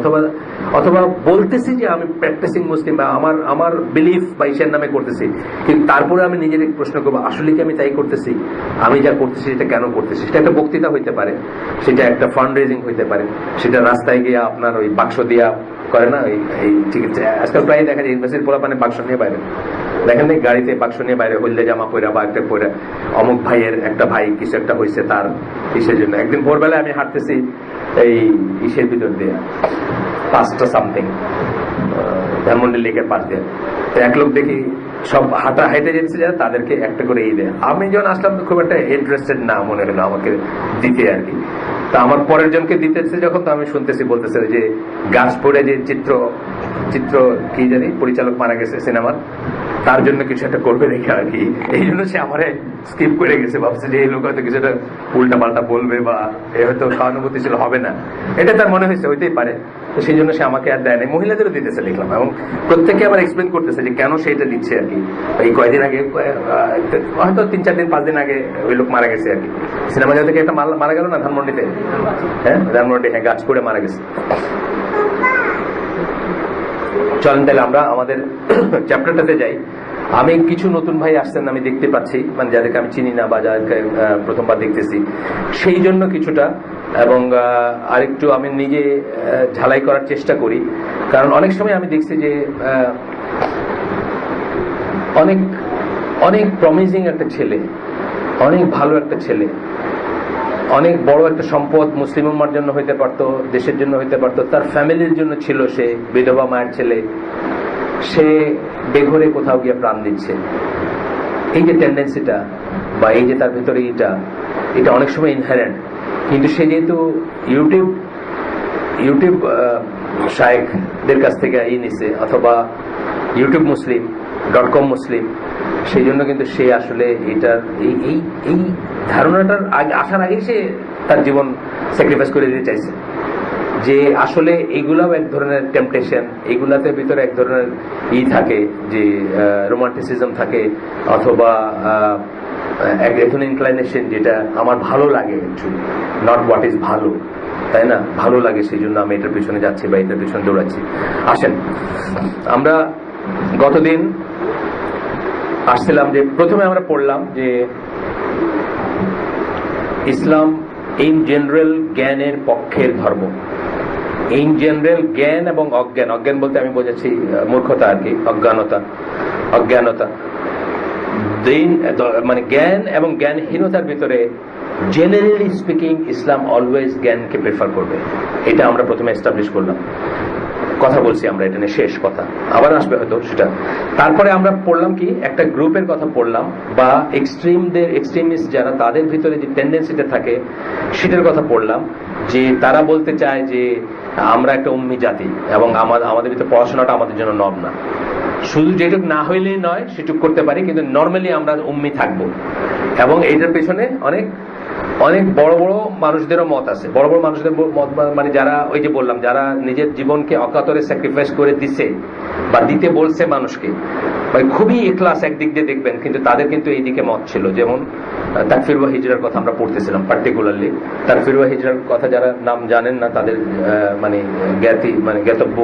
অথবা বলতেছি যে আমি প্র্যাকটিসিং মুসলিম বা আমার বিলিফ বা ইসের নামে করতেছি, কিন্তু তারপরে আমি নিজের প্রশ্ন করবো আসলে কি আমি তাই করতেছি, আমি যা করতেছি সেটা কেন করতেছি। সেটা একটা বক্তৃতা হইতে পারে, সেটা একটা ফান্ড রেজিং হইতে পারে, সেটা রাস্তায় গিয়ে আপনার ওই বাক্স দিয়া করে না, এই ঠিক আছে আজকাল প্রায় দেখা যায় ইউনিভার্সিটির পোলাপানে বাক্স নিয়ে বাইরে, দেখেন না গাড়িতে বাক্স নিয়ে বাইরে, হলদে জামা পরা বা একটা পরা, অমুক ভাইয়ের একটা ভাই কিছু একটা হয়েছে তার কিসের জন্য। একদিন ভোরবেলায় আমি হাঁটতেছি এই ইসের ভিতর দিয়ে 5টা সামথিং ধানমন্ডি লেকের পাশ দিয়ে, তো এক লোক দেখি সব হেঁটে যেতেছে যারা তাদেরকে একটা করে দেয়। আমি যখন আসলাম খুব একটা ইন্টারেস্টেড না মনে হলো আমাকে দিতে আর কি। তা আমার পরের জনকে দিতেছে যখন, তো আমি শুনতেছি বলতেছে যে গাছ পড়ে যে চিত্র কি জানি পরিচালক মারা গেছে সিনেমার, তার জন্য কিছু একটা করবে দেখে আর কি। এই জন্য সে আমারে স্কিপ করে গেছে, ভাবছে যে এই লোক হয়তো কিছু একটা উল্টা পাল্টা বলবে বা এ হয়তো সহানুভূতিশীল হবে না, এটা তার মনে হয়েছে, হইতেই পারে। তো সেই জন্য সে আমাকে আর দেয় নাই, মহিলাদেরও দিতেছে দেখলাম, এবং প্রত্যেকে আবার এক্সপ্লেন করতেছে যে কেন সে এটা দিচ্ছে আর কি। এই কয়েকদিন আগে হয়তো 3-4 দিন 5 দিন আগে ওই লোক মারা গেছে আর কি। সিনেমা জগৎ থেকে একটা মারা গেল না ধানমন্ডিতে, হ্যাঁ ধানমন্ডি, হ্যাঁ গাছ পড়ে মারা গেছে। চলেন তাহলে আমরা আমাদের চ্যাপ্টারটাতে যাই। আমি কিছু নতুন ভাই আসছেন আমি দেখতে পাচ্ছি, মানে যাদেরকে আমি চিনি না বা যাদেরকে প্রথমবার দেখতেছি, সেই জন্য কিছুটা, এবং আরেকটু আমি নিজে ঝালাই করার চেষ্টা করি। কারণ অনেক সময় আমি দেখছি যে অনেক অনেক প্রমিজিং একটা ছেলে, অনেক ভালো একটা ছেলে, অনেক বড় একটা সম্পদ মুসলিম উম্মার জন্য হইতে পারতো, দেশের জন্য হইতে পারতো, তার ফ্যামিলির জন্য ছিল, সে বিধবা মায়ের ছেলে, সে বেঘরে কোথাও গিয়ে প্রাণ দিচ্ছে। এই যে টেন্ডেন্সিটা বা এই যে তার ভিতরে এটা অনেক সময় ইনহেরেন্ট, কিন্তু সে যেহেতু ইউটিউব শায়েখদের কাছ থেকে নিছে অথবা youtube.com মুসলিম, সেই জন্য কিন্তু সে আসলে এটার এই ধারণাটার আসার আগেই সে তার জীবন স্যাক্রিফাইস করে দিতে চাইছে যে আসলে এইগুলাও এক ধরনের টেম্পটেশন, এইগুলাতে ভিতরে এক ধরনের থাকে যে রোমান্টিসিজম থাকে, অথবা এক ধরনের ইনক্লাইনেশন যেটা আমার ভালো লাগে, অ্যাকচুয়ালি নট হোয়াট ইজ ভালো, তাই না, ভালো লাগে সেই জন্য আমি এটার পিছনে যাচ্ছি বা এটার পিছনে দৌড়াচ্ছি। আসেন আমরা গতদিন আসছিলাম যে প্রথমে আমরা পড়লাম যে ইসলাম ইন জেনারেল জ্ঞানের পক্ষের ধর্ম। ইন জেনারেল জ্ঞান এবং অজ্ঞান বলতে আমি বোঝাচ্ছি মূর্খতা আর কি, অজ্ঞানতা মানে জ্ঞান এবং জ্ঞানহীনতার ভিতরে জেনারেলি স্পিকিং ইসলাম অলওয়েজ জ্ঞানকে প্রেফার করবে, এটা আমরা প্রথমে এস্টাবলিশ করলাম। কথা বলছি আমরা, এটা নিয়ে শেষ কথা, আবার আসবে হয়তো সেটা। তারপরে আমরা পড়লাম কি, একটা গ্রুপের কথা পড়লাম, বা এক্সট্রিমিস্ট যারা, তাদের ভিতরে যে টেন্ডেন্সিটা থাকে সেটার কথা পড়লাম, যে তারা বলতে চায় যে আমরা একটা উম্মি জাতি এবং আমাদের ভিতরে পড়াশোনাটা আমাদের জন্য নর্ম না, শুধু যেটুক না হইলেই নয় সেটুক করতে পারি, কিন্তু নর্মালি আমরা উম্মি থাকবো। এবং এইটার পেছনে অনেক অনেক বড় বড় মানুষদেরও মত আছে। বড় বড় মানুষদের মত মানে যারা, ওই যে বললাম, যারা নিজের জীবনকে অকাতরে স্যাক্রিফাইস করে দিছে বা দিতে বলছে মানুষকে, মানে খুবই ইখলাস একদিক দিয়ে দেখবেন, কিন্তু তাদের কিন্তু এইদিকে মত ছিল। যেমন তাকফির ওয়া হিজরার কথা আমরা পড়তেছিলাম, পার্টিকুলারলি তাকফির ওয়া হিজরার কথা যারা নাম জানেন না তাদের মানে জ্ঞাতব্য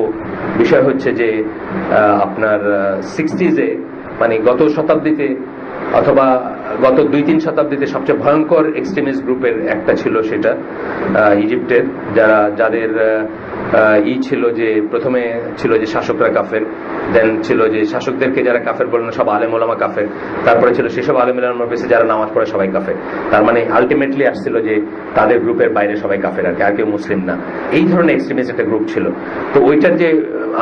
বিষয় হচ্ছে যে আপনার 60s মানে গত শতাব্দীতে অথবা গত 2-3 শতাব্দীতে সবচেয়ে ভয়ঙ্কর এক্সট্রিমিস্ট গ্রুপের একটা ছিল সেটা ইজিপ্টের, যাদের ছিল যে প্রথমে ছিল যে শাসকরা কাফের, দেন ছিল যে শাসকদেরকে যারা কাফের বলেন সব আলেম ওলামা কাফের, তারপরে ছিল সেসব আলেম ওলামার পেছে যারা নামাজ পড়ে সবাই কাফের। তার মানে আলটিমেটলি আসছিল যে তাদের গ্রুপের বাইরে সবাই কাফের, আর কেউ মুসলিম না। এই ধরনের এক্সট্রিমিস্ট একটা গ্রুপ ছিল। তো ওইটার যে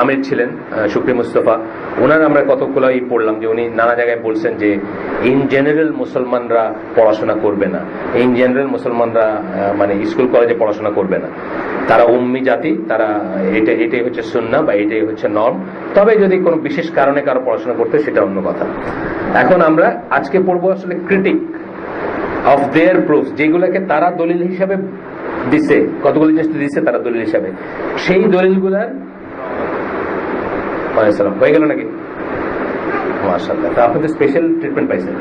আমির ছিলেন শুকরি মুস্তফা, ওনার আমরা কতগুলোই পড়লাম যে উনি নানা জায়গায় বলছেন যে ইন জেনারেল মুসলমানরা পড়াশোনা করবে না, ইন জেনারেল মুসলমানরা মানে স্কুল কলেজে পড়াশোনা করবে না, তারা উম্মি জাতি, তারা এটাই হচ্ছে সুন্নাহ বা এটাই হচ্ছে নর্ম। তবে যদি কোনো বিশেষ কারণে কারো পড়াশোনা করতে, সেটা অন্য কথা। এখন আমরা আজকে পড়বো আসলে ক্রিটিক অফ দেয়ার প্রুফ, যেগুলোকে তারা দলিল হিসাবে দিছে, কতগুলো জিনিস দিছে তারা দলিল হিসাবে, সেই দলিলগুলার হয়ে গেল নাকি? মাশাআল্লাহ, তা আপনি তো স্পেশাল ট্রিটমেন্ট পাইছেন।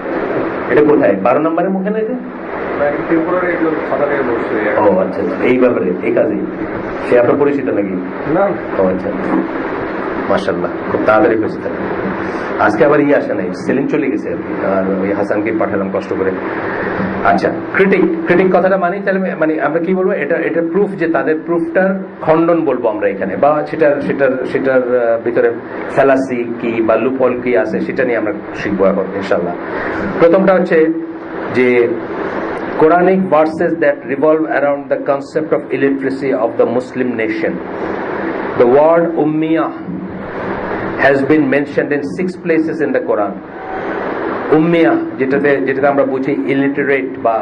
এটা কোথায়? 12 নম্বরের মুখে না এটা? ও আচ্ছা, এই ব্যাপারে এই কাজে সে আপনার পরিচিত নাকি? না। ও আচ্ছা, মাশাআল্লাহ, খুব তাড়াতাড়ি হয়েছে। আজকে আবার আসে নাই, সেলিম চলে গেছে আর ওই হাসানকে পাঠালাম কষ্ট করে। আচ্ছা, ক্রিটিক কথাটা মানি, তাহলে মানে আমরা কি বলবো, এটা প্রুফ, যে তাদের প্রুফটার খণ্ডন বলবো আমরা এখানে, বা সেটার ভিতরে ফ্যালাসি কি বা লুপহোল কি আছে সেটা নিয়ে আমরা শিখবো এখন ইনশাআল্লাহ। প্রথমটা হচ্ছে যে Quranic verses that revolve around the concept of illiteracy of the Muslim nation. The word ummiyah has been mentioned in 6 places in the Quran. উম্মিয়া যেটাতে আমরা বুঝি ইলিটারেট বা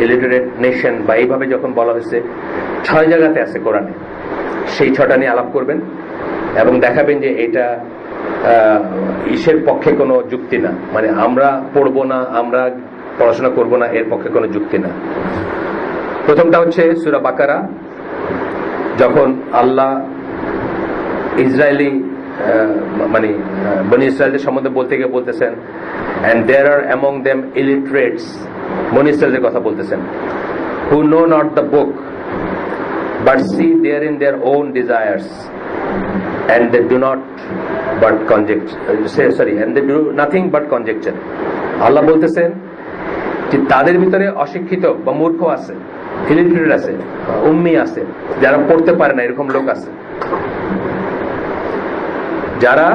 ইলিটারেট নেশন, বা এইভাবে যখন বলা হয়েছে 6 জায়গাতে আছে কোরআনে। সেই 6টা নিয়ে আলাপ করবেন এবং দেখাবেন যে এটা ঈশের পক্ষে কোনো যুক্তি না, মানে আমরা পড়বো না, আমরা পড়াশোনা করবো না, এর পক্ষে কোনো যুক্তি না। প্রথমটা হচ্ছে সূরা বাকারা, যখন আল্লাহ ইসরায়েলি মানে বনি ইসরায়েলদের সম্বন্ধে বলতে গিয়ে বলতেছেন, and there are among them illiterates, বনি ইসরায়েলদের কথা বলতেছেন, who know not the book but see therein their own desires and they do not but conjecture, and they do nothing but conjecture. আল্লাহ বলতেছেন যে তাদের ভিতরে অশিক্ষিত বা মূর্খ আছে, ইলিটারেট আছে, উম্মি আছে, যারা পড়তে পারে না, এরকম লোক আছে, যারা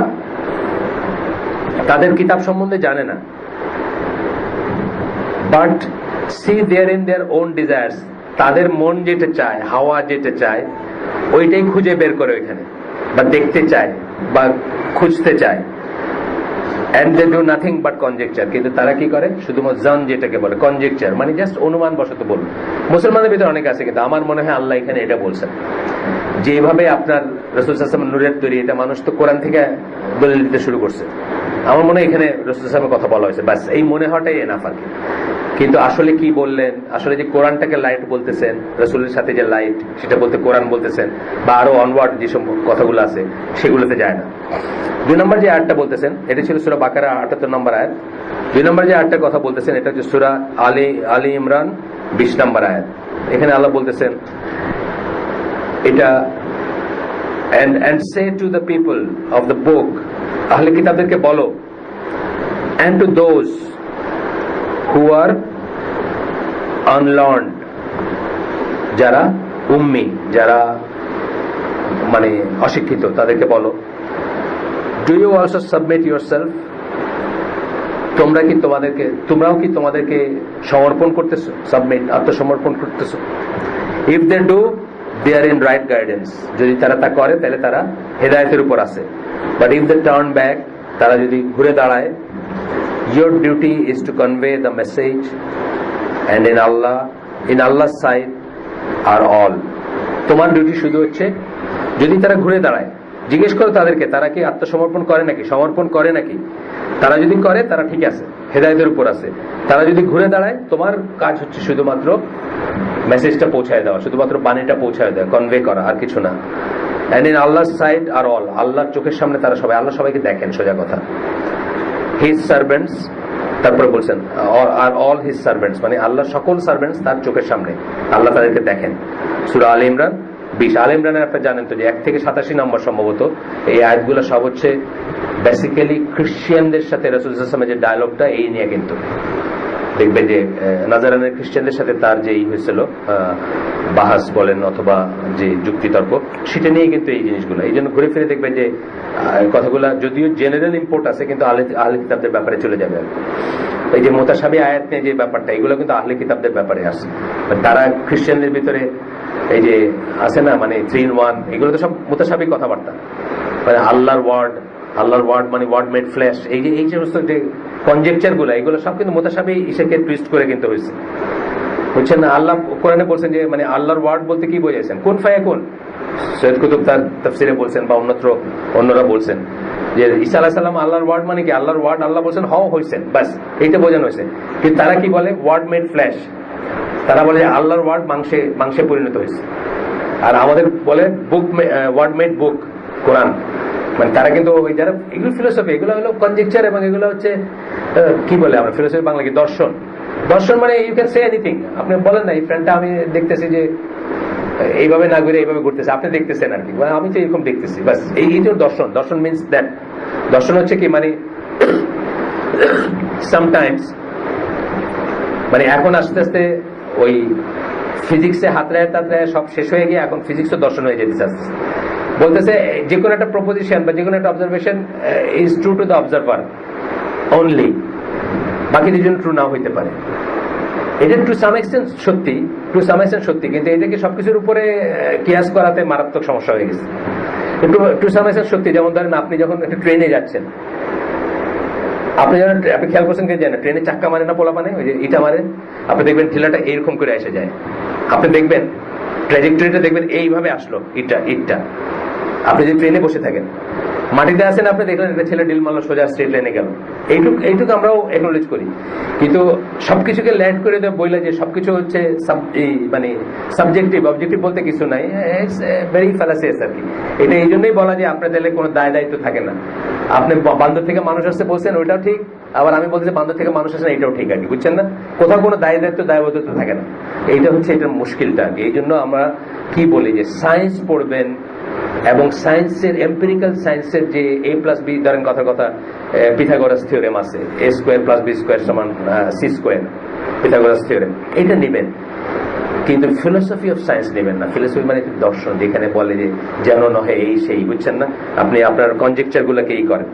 তাদের কিতাব সম্বন্ধে জানে না, but see they're in their own desires, তাদের মন যেটা চায়, হাওয়া যেটা চায়, ওইটাই খুঁজে বের করে ওইখানে, বা দেখতে চায় বা খুঁজতে চায়। and they do nothing but conjecture, কিন্তু তারা কি করে? শুধুমাত্র জান, যেটাকে বলে কনজেকচার, মানে জাস্ট অনুমান বশত বলবে। মুসলমানদের ভিতরে অনেক আছে, কিন্তু আমার মনে হয় আল্লাহ এখানে এটা বলছেন যে এইভাবে আপনার রাসূল সাল্লাল্লাহু আলাইহি ওয়াসাল্লাম নূরের তৈরি, এটা মানুষ তো কোরআন থেকে দলিল দিতে শুরু করছে। আমার মনে হয় এখানে রাসূল সাল্লাল্লাহু আলাইহি ওয়াসাল্লামের কথা বলা হয়েছে, বাস এই মনে হওয়াটাই এনাফ আর কি। কিন্তু আসলে কি বললেন, আসলে যে কোরআনটাকে লাইট বলতেছেন, রাসূলের সাথে যে লাইট, সেটা বলতে কোরআন বলতেছেন, বা আরো অনওয়ার্ড যেসব কথাগুলো আছে সেগুলোতে যায় না। 2 নম্বর যে আয়াতটা বলতেছেন, এটা ছিল সূরা বাকারা 78 নম্বর আয়াত। 2 নম্বর যে আয়াতটার কথা বলতেছেন, এটা হচ্ছে সূরা আলী ইমরান 20 নম্বর আয়াত। এখানে আল্লাহ বলতেছেন এটা, and say to the people of the book, আহলে কিতাবদেরকে বলো, and to those who are unlearned, যারা উম্মি, যারা মানে অশিক্ষিত, তাদেরকে বলো, do you also submit yourself, তোমরাও কি তোমাদেরকে সমর্পণ করতেছো, সাবমিট, আত্মসমর্পণ করতেছো? if they do they are in right guidance. যদি তারা তা করে তাহলে তারা হেদায়েতের উপর আছে। But if they turn back, তারা যদি ঘুরে দাঁড়ায়, your duty is to convey the message, and in Allah's side are all. তোমার ডিউটি শুধু হচ্ছে, যদি তারা ঘুরে দাঁড়ায়, জিজ্ঞেস করো তাদেরকে তারা কি আত্মসমর্পণ করে নাকি, সমর্পণ করে নাকি। তারা যদি করে তারা ঠিক আছে, হেদায়েতের উপর আছে। তারা যদি ঘুরে দাঁড়ায়, তোমার কাজ হচ্ছে শুধুমাত্র মেসেজটা পৌঁছায় দেওয়া, শুধুমাত্র বাণীটা পৌঁছায় দেওয়া, কনভে করা, আর কিছু না। এন্ড ইন আল্লাহর সাইড আর অল, আল্লাহর চোখের সামনে তারা সবাই, আল্লাহ সবাইকে দেখেন, সোজা কথা। হিজ সার্ভেন্টস, তারপরে বলছেন আর অল হিজ সার্ভেন্টস, মানে আল্লাহর সকল সার্ভেন্টস তার চোখের সামনে, আল্লাহ তাদেরকে দেখেন। সূরা আলে ইমরান 20। আলে ইমরানের আপনারা জানেন তো যে 1 থেকে 87 নম্বর সম্ভবত এই আয়াতগুলো সব হচ্ছে বেসিক্যালি খ্রিস্টানদের সাথে রাসূল সাল্লাল্লাহু আলাইহি ওয়াসাল্লামের যে ডায়ালগটা এই নিয়ে, কিন্তু দেখবে যে নাজারানের খ্রিস্টানদের সাথে তার যে হয়েছিল বাহাস বলেন অথবা যে যুক্তিতর্ক, সেটা নিয়ে কিন্তু এই জিনিসগুলো, এই জন্য ঘুরে ফিরে দেখবে যে কথাগুলা যদিও জেনারেল ইম্পোর্ট আছে কিন্তু আহলে কিতাবদের ব্যাপারে চলে যাবে। এই যে মুতাশাবি আয়াত নিয়ে যে ব্যাপারটা, এগুলো কিন্তু আহলে কিতাবদের ব্যাপারে আসে। তারা খ্রিস্টানদের ভিতরে এই যে আছে না, মানে 3 in 1, এগুলো তো সব মুতাশাবি কথাবার্তা, মানে আল্লাহর ওয়ার্ড মানে ওয়ার্ড মেড ফ্লেশ, এই সমস্ত যে কনজেকচার গুলো, এগুলো সব কিন্তু মুতাশাবি ইসাকে টুইস্ট করে কিন্তু হয়েছে, বুঝছেন না। আল্লাহ কোরআনে বলছেন যে মানে আল্লাহর ওয়ার্ড বলতে কি বোঝাইছেন, কুন ফায়াকুন। সৈয়দ কুতুব তার তাফসিরে বলছেন বা অন্যরা বলছেন যে ঈসা আলাইহিস সালাম আল্লাহর ওয়ার্ড মানে কি, আল্লাহর ওয়ার্ড আল্লাহ বলছেন হও হইছেন, বাস এইটা বোঝানো হয়েছে। কিন্তু তারা কি বলে, ওয়ার্ড মেড ফ্লেশ। তারা বলে যে আল্লাহর ওয়ার্ড মাংসে পরিণত হয়েছে। আর আমাদের বলে ওয়ার্ড মেড বুক, কোরআন। মানে তারা কিন্তু ওই যারা এগুলো ফিলোসফি, এগুলো হলো কনজেকচার, এবং এগুলো হচ্ছে কি বলে আমরা ফিলোসফি বাংলা কি, দর্শন মানে ইউ ক্যান সে এনিথিং। আপনি বলেন না এই ফ্রেন্ডটা আমি দেখতেছি যে এইভাবে না ঘুরে এইভাবে ঘুরতেছে, আপনি দেখতেছেন আর কি, আমি তো এরকম দেখতেছি, বাস এই যে দর্শন মিনস দ্যাট। দর্শন হচ্ছে কি, মানে সামটাইমস, মানে এখন আস্তে আস্তে ওই ফিজিক্সে হাতড়ায় সব শেষ হয়ে গিয়ে এখন ফিজিক্সও দর্শন হয়ে যেতে চাচ্ছে। বলতেছে যে কোনো একটা প্রপোজিশন বা যে কোনো একটা observation is true to the observer only, বাকিদের জন্য ট্রু নাও হইতে পারে। এটা টু সাম এক্সটেন্ট সত্যি, কিন্তু এটাকে সবকিছুর উপরে কিয়াস করাতে মারাত্মক সমস্যা হয়ে গেছে। টু সাম এক্সটেন্ট সত্যি, যেমন ধরেন আপনি যখন একটা ট্রেনে যাচ্ছেন, আপনি খেয়াল করছেন কি জানেন, ট্রেনে চাক্কা মারে না পোলা, মানে ওই যে ইটা মারে, আপনি দেখবেন ঠেলাটা এইরকম করে এসে যায়, আপনি দেখবেন ট্র্যাজেক্টরিটা দেখবেন এইভাবে আসলো ইটটা। আপনি যদি ট্রেনে বসে থাকেন, মাটিতে আছেন, আপনি দেখলেন একটা ছেলে ডিল মারলো, সোজা স্ট্রেট লাইনে গেল। এইটুকু আমরাও একনোলেজ করি, কিন্তু সবকিছুকে ল্যান্ড করে দেব বইলে যে সবকিছু হচ্ছে মানে সাবজেক্টিভ, অবজেক্টিভ বলতে কিছু নাই, ভেরি ফ্যালাসিয়াস আর কি। এটা এই জন্যই বলা যে আপনার তাহলে কোনো দায়িত্ব থাকে না। আপনি বান্দর থেকে মানুষ আসতে বলছেন, ওইটাও ঠিক, আবার আমি বলছি বান্দর থেকে মানুষ আসে না, এটাও ঠিক আর কি, বুঝছেন না। কোথাও কোনো দায়বদ্ধতা থাকে না। এইটা হচ্ছে এটার মুশকিলটা আর কি। এই জন্য আমরা কি বলি যে সায়েন্স পড়বেন, এবং সায়েন্সের এম্পিরিক্যাল সায়েন্সের যে a+b, ধরেন কথা পিথাগোরাস থিওরেম আছে, a² + b² = c², Pythagoras theorem, এটা নেবেন। কিন্তু ফিলোসফি অফ সায়েন্স নেবেন না। ফিলোসফি মানে দর্শন, যেখানে বলে যে যেন নহে এই সেই, বুঝছেন না। আপনি আপনার কনজেকচার গুলাকে এই করেন।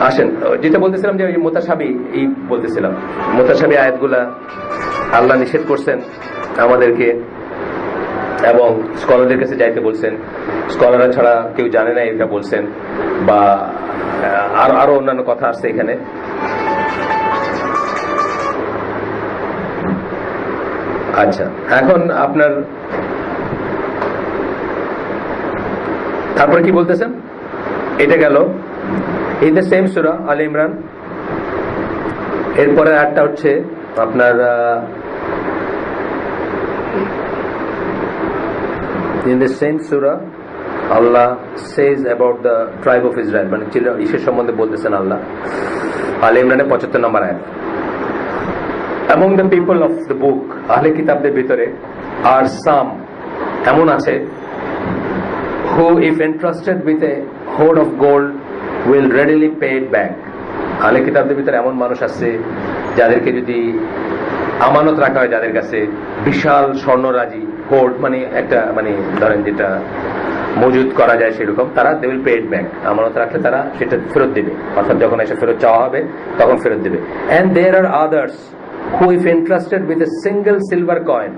আসেন, যেটা বলতেছিলাম যে মুতাশাবি, এই বলতেছিলাম মুতাশাবি আয়াতগুলা আল্লাহ নিষেধ করছেন আমাদেরকে, এবং স্কলারদের কাছে যাইতে বলছেন। স্কলাররা ছাড়া কেউ জানে না এটা বলছেন, বা আরো অন্যান্য কথা আসছে এখানে। আচ্ছা, এখন আপনার তারপরে কি বলতেছেন, এটা গেল এই দ্য সেম সূরা আলে ইমরান। এরপরে আরেকটা হচ্ছে আপনার in the same surah Allah says about the tribe of Israel, মানে ঈশ্বর সম্বন্ধে বলতেছেন আল্লাহ। আলে ইমরানের 75 নম্বর আয়াত, among the people of the book, আহলে কিতাবদের ভিতরে are some, এমন আছে, who if entrusted with a hoard of gold will readily pay it back। আহলে কিতাবদের ভিতরে এমন মানুষ আছে যাদেরকে যদি আমানত রাখা হয় যাদের কাছে, বিশাল স্বর্ণরাজি, হোর্ড মানে একটা, মানে ধরেন যেটা মজুদ করা যায় সেরকম, তারা they will pay it back. আমানত রাখলে তারা সেটা ফেরত দেবে, অর্থাৎ যখন এসে ফেরত চাওয়া হবে তখন ফেরত দেবে। And there are others who if entrusted with a single silver coin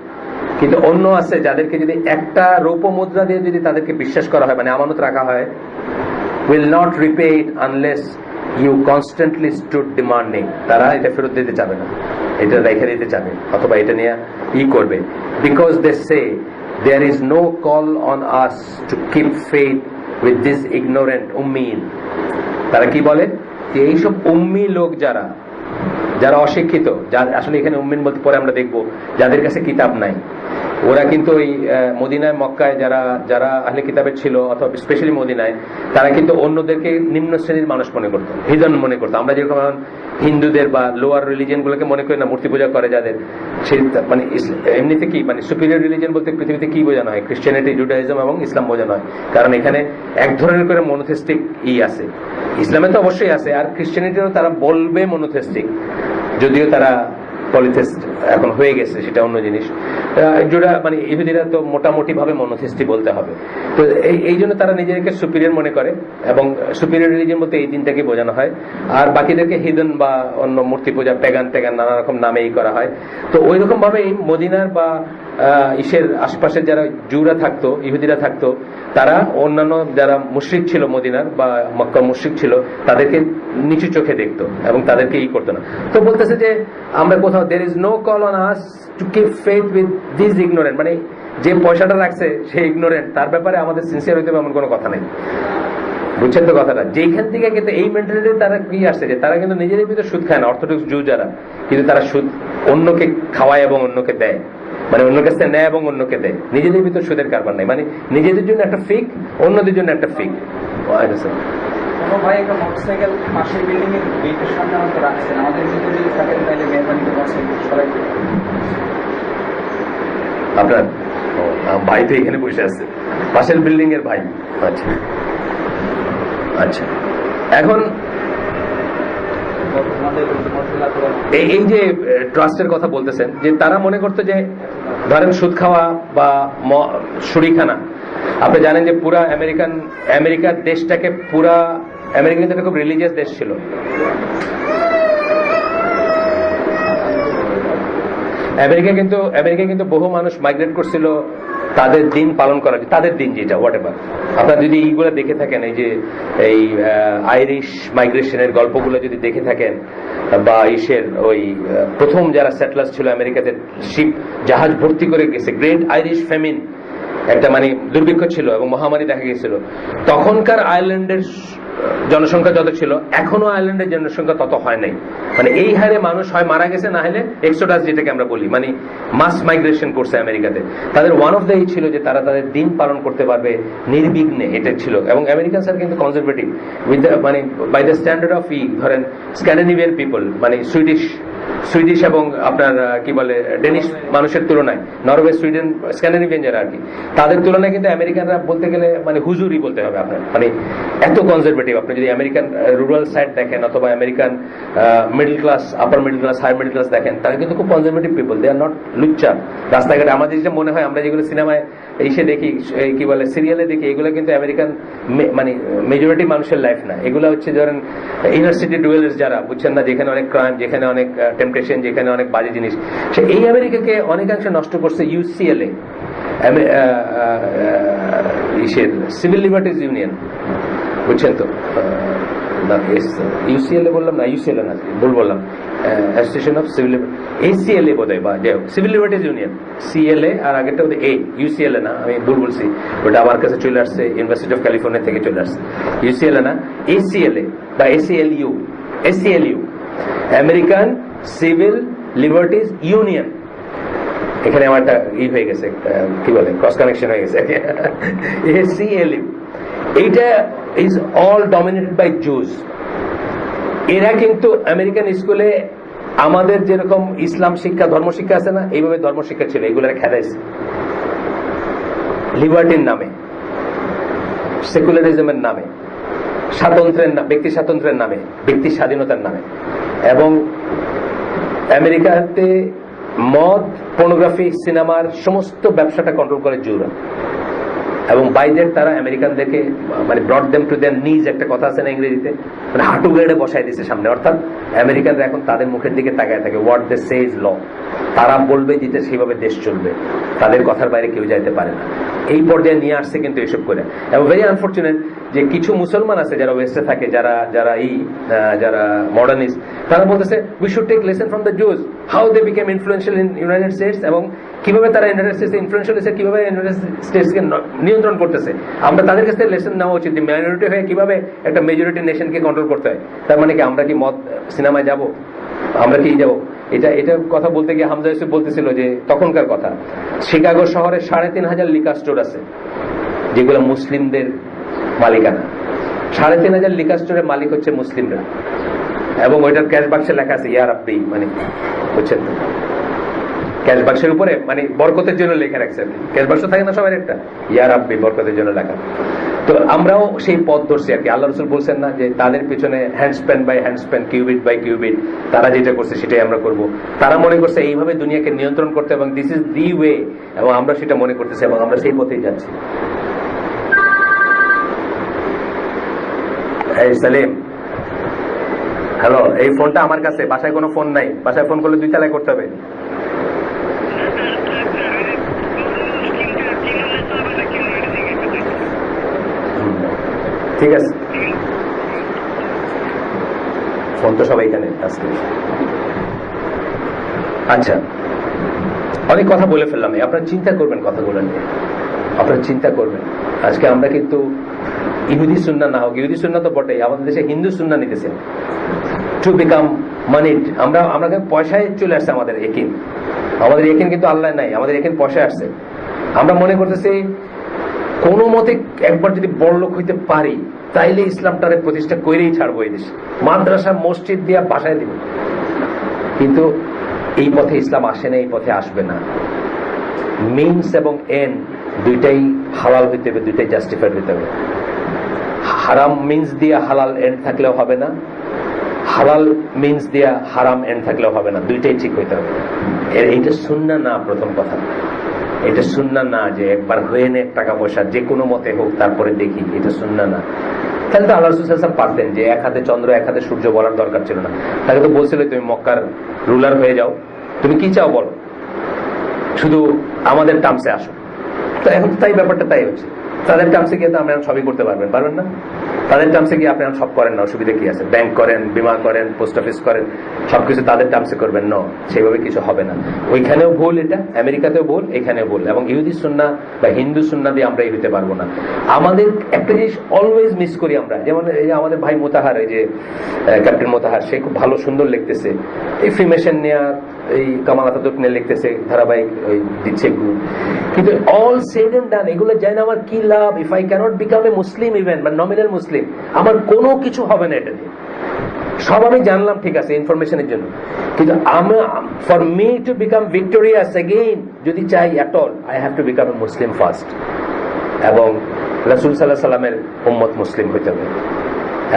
কিন্তু অন্য আছে যাদেরকে যদি একটা রৌপ্য মুদ্রা দিয়ে যদি তাদেরকে বিশ্বাস করা হয়, মানে আমানত রাখা হয়, will not repay it unless you constantly stood demanding, তারা এটা ফেরত দিতে চাবে না, এটা রেখে দিতে চাবে অথবা এটা নিয়ে করবে, because they say there is no call on us to keep faith with this ignorant ummiin. তারা কি বলে যে এইসব উম্মি লোক যারা যারা অশিক্ষিত, আসলে এখানে উম্মিন বলতে পরে আমরা দেখবো যাদের কাছে কিতাব নাই, ওরা কিন্তু ওই মদিনায় মক্কায় যারা যারা আহলে কিতাবের ছিল অথবা স্পেশালি মদিনায়, তারা কিন্তু অন্যদেরকে নিম্ন শ্রেণীর মানুষ মনে করতো, হিদন মনে করতো। আমরা যেরকম এখন হিন্দুদের বা লোয়ার রিলিজিয়ন গুলোকে মনে করি না, মূর্তি পূজা করে যাদের, সেই মানে এমনিতে কি মানে সুপিরিয়র রিলিজিয়ন বলতে পৃথিবীতে কি বোঝানো হয়? খ্রিস্টানিটি, জুডাইজম এবং ইসলাম বোঝানো হয়, কারণ এখানে এক ধরনের করে মনোথেস্টিক আছে। ইসলামে তো অবশ্যই আছে, আর খ্রিস্টানিটিও তারা বলবে মনোথেস্টিক, যদিও তারা পলিথিস্ট এখন হয়ে গেছে, সেটা অন্য জিনিস। জুড়া মানে ইহুদিরা তো মোটামুটি ভাবে মনোথিস্টি বলতে হবে। তো এই জন্য তারা নিজেদেরকে সুপিরিয়র মনে করে, এবং সুপিরিয়র রিলিজিয়ন বলতে এই দিনটাকে বোঝানো হয়, আর বাকিদেরকে হিদন বা অন্য মূর্তি পূজা, প্যাগান নানা রকম নামেই করা হয়। তো ওই রকম ভাবে মদিনার বা ইসের আশপাশের যারা জুরা থাকতো, ইহুদিরা থাকতো, তারা অন্যান্য যারা মুশরিক ছিল মদিনার বা মক্কার মুশরিক ছিল, তাদেরকে নিচু চোখে দেখতো এবং তাদেরকে করতো না। তো বলতেছে যে আমরা কোথাও there is no call on us to keep faith with these ignorant, মানে যে পয়সাটা রাখছে সে ইগনোরেন্ট, তার ব্যাপারে আমাদের সিনসিয়ার হইতে হবে এমন কোনো কথা নেই। বুঝছেন তো কথাটা? যেখান থেকে কিন্তু এই মেন্টালিটি তারা কি আসছে, যে তারা কিন্তু নিজেদের ভিতরে সুদ খায় না, অর্থোডক্স জু যারা, কিন্তু তারা সুদ অন্যকে খাওয়ায় এবং অন্যকে দেয়, মানে অন্য কাছে নেয় এবং অন্যকে দেয়, নিজেদের ভিতরে সুদের কারবার নাই, মানে নিজেদের জন্য একটা ফিক, অন্যদের জন্য একটা ফিক। ভাই একটা মোটরসাইকেল পাশের বিল্ডিং এর গেটের সামনে আমাকে রাখছেন, আমাদের যদি থাকেন তাহলে মেহরবানি করে মোটরসাইকেল সরাই দিন। আপনার ভাই তো এখানে বসে আছে, পাশের বিল্ডিং এর ভাই। আচ্ছা আচ্ছা, এখন এই যে ট্রাস্টের কথা বলতেছেন, যে তারা মনে করতো যে ধরেন সুদ খাওয়া বা শুরিখানা, আপনি জানেন যে পুরা আমেরিকার দেশটাকে, পুরা আমেরিকা কিন্তু একটা খুব রিলিজিয়াস দেশ ছিল। আমেরিকা কিন্তু বহু মানুষ মাইগ্রেট করছিল তাদের দিন পালন করার, তাদের দিন যেটা হোয়াট এভার। আপনারা যদি এইগুলো দেখে থাকেন, এই যে এই আইরিশ মাইগ্রেশনের গল্পগুলো যদি দেখে থাকেন, বা ওই প্রথম যারা সেটলার্স ছিল আমেরিকাতে, শিপ জাহাজ ভর্তি করে গেছে, গ্রেট আইরিশ ফ্যামিন, একটা মানে দুর্ভিক্ষ ছিল এবং মহামারী দেখা গেছিল। তখনকার আয়ারল্যান্ডের জনসংখ্যা যত ছিল, এখনো আয়ারল্যান্ডের জনসংখ্যা তত হয় নাই। মানে এই হারে মানুষ হয় মারা গেছে, না হলে এক্সোডাস যেটাকে আমরা বলি, মানে মাস মাইগ্রেশন করছে আমেরিকাতে। তাদের ওয়ান অফ দ্য ছিল যে তারা তাদের দিন পালন করতে পারবে নির্বিঘ্নে, এটা ছিল। এবং আমেরিকান স্যার কিন্তু কনজারভেটিভ উইথ মানে বাই দ্য স্ট্যান্ডার্ড অফ ধরেন স্ক্যান্ডিনেভিয়ান পিপল, মানে সুইডিশ এবং আপনার কি বলে ডেনিশ মানুষের তুলনায়, নরওয়ে, সুইডেন, স্ক্যান্ডিনেভিয়ান যারা আর কি, তাদের তুলনায় কিন্তু আমেরিকানরা বলতে গেলে মানে হুজুরি বলতে হবে আপনার, মানে এত কনজারভেটিভ। আপনি যদি আমেরিকান রুরাল সাইড দেখেন অথবা American middle class, upper middle class, higher middle class দেখেন, তারা কিন্তু খুব conservative people, they are not লুচ্চা। রাস্তাঘাটে আমাদের যেটা মনে হয়, আমরা যেগুলো সিনেমায় এসে দেখি, কি বলে সিরিয়ালে দেখি, এগুলো কিন্তু আমেরিকান মানে মেজরিটি মানুষের লাইফ না। এগুলো হচ্ছে ধরেন ইনার সিটি ডুয়েলার্স যারা, বুঝছেন না, যেখানে অনেক ক্রাইম, যেখানে অনেক টেম্পটেশন, যেখানে অনেক বাজে জিনিস, সে এই আমেরিকাকে অনেকাংশে নষ্ট করছে ইউসিএলএ, সিভিল লিবার্টিজ ইউনিয়ন, বুঝছেন তো? ইউসিএলএ বললাম না, ইউসিএলএ না, ভুল বললাম, অ্যাসোসিয়েশন অফ সিভিল, এসিএলএ বোধ হয়, বা যাই হোক, সিভিল লিবার্টিজ ইউনিয়ন, সিএলএ, আর আগেরটা বোধ হয় ইউসিএলএ না, আমি ভুল বলছি, ওটা আমার কাছে চলে আসছে, ইউনিভার্সিটি অফ ক্যালিফোর্নিয়া থেকে চলে আসছে। ইউসিএলএ না, এসিএলএ বা এসিএলইউ, এসিএলইউ, আমেরিকান সিভিল লিবার্টিজ ইউনিয়ন। এখানে আমার একটা হয়ে গেছে, কি বলে, ক্রস কানেকশন হয়ে গেছে। এসিএলইউ, এইটা is all dominated by Jews. এরা কিন্তু আমেরিকান স্কুলে আমাদের যেরকম ইসলাম শিক্ষা, ধর্ম শিক্ষা আছে না, এইভাবে ধর্ম শিক্ষা ছিল, এগুলো খেলাইছে লিবার্টির নামে, সেকুলারিজমের নামে, স্বাতন্ত্র্যের, ব্যক্তি স্বাতন্ত্র্যের নামে, ব্যক্তি স্বাধীনতার নামে। এবং আমেরিকাতে মদ, পর্নোগ্রাফি, সিনেমার সমস্ত ব্যবসাটা কন্ট্রোল করে জুরা। এবং বাইদের তারা আমেরিকানদেরকে মানে ব্রড দেম টু দেয়ার নিজ, একটা কথা আছে না ইংরেজিতে, মানে হাঁটু গেড়ে বসাই দিচ্ছে সামনে। অর্থাৎ আমেরিকানরা এখন তাদের মুখের দিকে তাকায় থাকে, what they say is law, তারা বলবে যেটা সেভাবে দেশ চলবে, তাদের কথার বাইরে কেউ যাইতে পারে না। এই পর্যায়ে নিয়ে আসছে কিন্তু এসব করে। এবং ভেরি আনফর্চুনেট যে কিছু মুসলমান আছে যারা ওয়েস্টে থাকে, যারা মডার্নিস্ট, তারা বলতেছে we should take lesson from the Jews, how they became influential in United States, এবং কিভাবে তারা ইউনাইটেড স্টেটস ইনফ্লুয়েন্সিয়াল হয়েছে, কিভাবে ইউনাইটেড স্টেটসকে নিয়ন্ত্রণ করতেছে। আমরা তাদের কাছ থেকে লেসন নেওয়া উচিত, মাইনরিটি হয়ে কিভাবে একটা মেজরিটি নেশনকে কন্ট্রোল করতে হয়। তার মানে কি আমরা কি মদ সিনেমায় যাব, আমরা কি যাব? এটা কথা বলতে গিয়ে হামজা ইউসুফ বলতেছিল যে তখনকার কথা, শিকাগো শহরে 3,500 লিকার স্টোর আছে যেগুলো মুসলিমদের মালিকানা। 3,500 লিকার স্টোরের মালিক হচ্ছে মুসলিমরা, এবং ওইটার ক্যাশ বাক্সে লেখা আছে ইয়া রাব্বি, মানে বুঝছেন তো, ক্যাশ বাক্সের উপরে মানে বরকতের জন্য লেখা রাখছে আর কি। ক্যাশ বাক্স থাকে না সবার একটা, ইয়া রাব্বি বরকতের জন্য লেখা। তো আমরাও সেই পথ ধরছি আর কি। আল্লাহ রাসূল বলছেন না যে তাদের পিছনে handspan by handspan, cubit by cubit, তারা যেটা করছে সেটাই আমরা করব। তারা মনে করছে এইভাবে দুনিয়াকে নিয়ন্ত্রণ করতে, এবং দিস ইজ দি ওয়ে, এবং আমরা সেটা মনে করতেছি এবং আমরা সেই পথেই যাচ্ছি। এই সালিম, হ্যালো, এই ফোনটা আমার কাছে, বাসায় কোনো ফোন নাই, বাসায় ফোন করলে 2 তালায় করতে হবে। ঠিক আছে, ফোন তো সবাই এখানে আজকে। আচ্ছা, অনেক কথা বলে ফেললাম, আপনারা চিন্তা করবেন কথাগুলো নিয়ে, আপনারা চিন্তা করবেন। আজকে আমরা কিন্তু ইহুদি সুন্নাহ না হোক, ইহুদি সুন্নাহ তো বটেই, আমাদের দেশে হিন্দু সুন্নাহ নিতেছে টু বিকাম মানিড। আমরা পয়সায় চলে আসছে আমাদের একিন, আমাদের একিন কিন্তু আল্লাহ নাই, আমাদের একিন পয়সায় আসছে। আমরা মনে করতেছি কোন মতে একবার যদি বড় লোক হইতে পারি তাইলে ইসলামটারে প্রতিষ্ঠা করেই ছাড়বো এই দেশে, মাদ্রাসা মসজিদ দিয়া বাসায় দিব। কিন্তু এই পথে ইসলাম আসে না, এই পথে আসবে না। মিনস এবং এন্ড দুইটাই হালাল হইতে হবে, দুইটাই জাস্টিফাইড হইতে হবে। হারাম মিনস দিয়া হালাল এন্ড থাকলেও হবে না, হালাল মিনস দিয়া হারাম এন্ড থাকলেও হবে না, দুইটাই ঠিক হইতে হবে। এইটা সুন্নাহ না, প্রথম কথা এটা সুন্নাহ না যে একবার হয়ে নে টাকা পয়সা যে কোনো মতে হোক তারপরে দেখি, এটা সুন্নাহ না। তাহলে তো আল্লাহ রাসূল সাল্লাল্লাহু আলাইহি ওয়াসাল্লাম পারতেন যে এক হাতে চন্দ্র এক হাতে সূর্য বলার দরকার ছিল না। তাকে তো বলছিল তুমি মক্কার রুলার হয়ে যাও, তুমি কি চাও বলো, শুধু আমাদের টার্মসে আসো। তো এখন তাই ব্যাপারটা তাই হচ্ছে, তাদের টার্মসে গিয়ে তো আপনি সবই করতে পারবেন না, তাদের টার্মসে গিয়ে আপনি সব করেন না, অসুবিধা কি আছে? ব্যাংক করেন, বিমা করেন, পোস্ট অফিস করেন, সবকিছু তাদের টার্মসে করবেন না, সেইভাবে কিছু হবে না। ওইখানেও ভুল, এটা আমেরিকাতেও ভুল, এখানেও ভুল। এবং ইহুদি সুন্নাহ বা হিন্দু সুন্নাহ দিয়ে আমরা হইতে পারবো না। আমাদের একটা জিনিস অলওয়েজ মিস করি আমরা, যেমন এই আমাদের ভাই মোতাহার, এই যে ক্যাপ্টেন মোতাহার, সে খুব ভালো সুন্দর লিখতেছে, এই ফ্রিমেশন নিয়ে এই কামাল আতাতুর্ক নিয়ে লিখতেছে, ধারাবাহিক দিচ্ছে গ্রুপ। কিন্তু অল সেড এন্ড ডান, এগুলো জানি না আমার কি লাভ? If I cannot become a Muslim even বা নমিনাল মুসলিম, আমার কোনো কিছু হবে না এটা দিয়ে। সব আমি জানলাম, ঠিক আছে, ইনফরমেশনের জন্য, কিন্তু আমি for me to become victorious again যদি চাই at all, I have to become a Muslim first. এবং রাসূল সাল্লাল্লাহু আলাইহি সাল্লামের উম্মত মুসলিম হইতে হবে,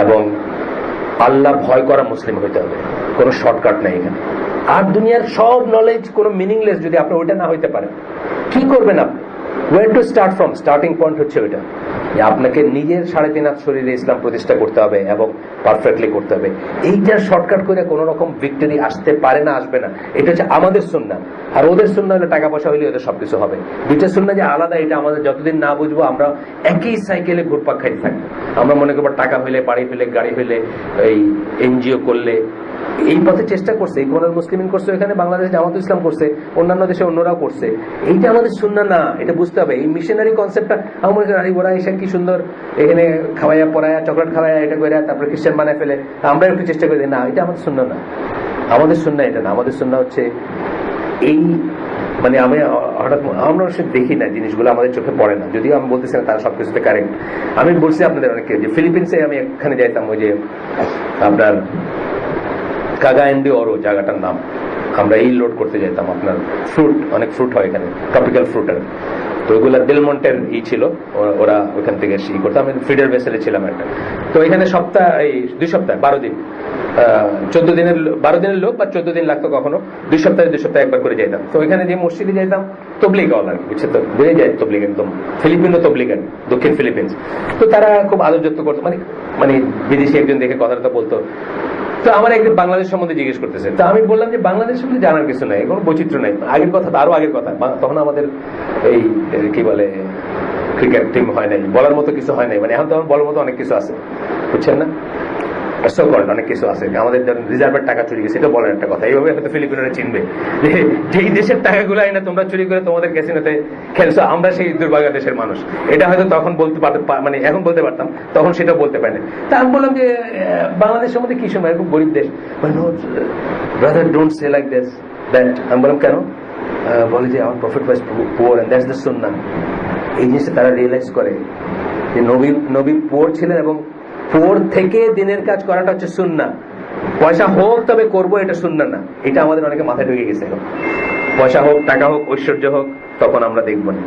এবং আল্লাহ ভয় করা মুসলিম হইতে হবে। কোনো শর্টকাট নেই এখানে। আর দুনিয়ার সব নলেজ কোনো মিনিংলেস যদি আপনি ওইটা না হইতে পারেন, কি করবেন আপনি? Where to start from, starting point হচ্ছে ওইটা, আপনাকে নিজের 3.5 হাত শরীরে ইসলাম প্রতিষ্ঠা করতে হবে এবং পারফেক্টলি করতে হবে। এইটা শর্টকাট করে কোন রকম ভিক্টরি আসতে পারে না, আসবে না। এটা হচ্ছে আমাদের সুন্নাহ। আর ওদের সুন্নাহ হলে টাকা পয়সা হইলে ওদের সবকিছু হবে। দুইটা সুন্নাহ যে আলাদা, এটা আমাদের যতদিন না বুঝবো আমরা একই সাইকেলে ঘুরপাক খাইতে থাকবো। আমরা মনে করবো টাকা হইলে, বাড়ি হইলে, গাড়ি হইলে, এই এনজিও করলে, এই পথে চেষ্টা করছে, ইখওয়ানুল মুসলিমিন করছে, এখানে বাংলাদেশ জামাতুল ইসলাম করছে, অন্যান্য দেশে অন্যরাও করছে। এইটা আমাদের সুন্নাহ না, এটা বুঝতে হবে। এই মিশনারি কনসেপ্টটা আমার মনে করি ওরা এসে কি সুন্দর এখানে খাওয়াইয়া পড়ায়া, চকলেট খাওয়াইয়া, এটা করে তারপরে খ্রিস্টান বানায় ফেলে, আমরা একটু চেষ্টা করি না, এটা আমাদের সুন্নাহ না। আমাদের সুন্নাহ এটা না, আমাদের সুন্নাহ হচ্ছে এই, মানে আমি হঠাৎ আমরা দেখি না জিনিসগুলো, আমাদের চোখে পড়ে না, যদিও আমি বলতেছি না তারা সবকিছুতে কারেক্ট। আমি বলছি আপনাদের অনেকে যে ফিলিপিন্সে আমি এখানে যাইতাম, ওই যে আপনার কাগায়েন্ডি ওরো জায়গাটার নাম, আমরা এই লোড করতে যেতাম, আপনার ফ্রুট, অনেক ফ্রুট হয় এখানে, ট্রপিক্যাল ফ্রুটের। তো ওইগুলা ডেলমন্টের ছিল, ওরা ওখান থেকে ই করতো। আমি ফিডার ভেসেলে ছিলাম একটা। তো এখানে সপ্তাহ, এই 2 সপ্তাহ 12 দিন, 14 দিনের 12 দিনের লোক বা 14 দিন লাগতো কখনো, 2 সপ্তাহে একবার করে যেতাম। তো ওইখানে যে মসজিদে যেতাম, তবলিগ আর কি, বুঝছে তো, বেড়ে যায় তবলিগ, একদম ফিলিপিনো তবলিগ আর কি, দক্ষিণ ফিলিপিন্স। তো তারা খুব আদর যত্ন করতো, মানে মানে বিদেশি একজন দেখে কথাটা বলতো। তো আমার একদিন বাংলাদেশ সম্বন্ধে জিজ্ঞেস করতেছে, তো আমি বললাম যে বাংলাদেশ সম্বন্ধে জানার কিছু নাই, কোনো বৈচিত্র্য নাই, আগের কথা, আরো আগের কথা, তখন আমাদের এই কি বলে ক্রিকেট টিম হয় নাই, বলার মতো কিছু হয় নাই, মানে এখন তো বলার মতো অনেক কিছু আছে, বুঝছেন না, অনেক কিছু আছে, আমাদের রিজার্ভের টাকা চুরি গেছে, এটা বলার একটা কথা। এইভাবে হয়তো ফিলিপিনোরা চিনবে যে যেই দেশের টাকাগুলো আইনা তোমরা চুরি করে তোমাদের ক্যাসিনোতে খেলছো, আমরা সেই দুর্ভাগা দেশের মানুষ, এটা হয়তো তখন বলতে পারতাম, মানে এখন বলতে পারতাম, তখন সেটা বলতে পারিনি। তা আমি বললাম যে বাংলাদেশ সম্বন্ধে কি সময়, খুব গরিব দেশ, brother don't say like this that. আমি বললাম কেন? বলে যে আমার prophet was poor and that's the সুন্নাহ। এই জিনিসটা তারা রিয়েলাইজ করে যে নবী পুয়ার ছিলেন, এবং পুয়ার থেকে দিনের কাজ করাটা হচ্ছে সুন্নাহ। পয়সা হোক তবে করবো, এটা সুন্নাহ না, এটা আমাদের অনেকে মাথায় ঢুকে গেছে। পয়সা হোক, টাকা হোক, ঐশ্বর্য হোক, তখন আমরা দেখবো না।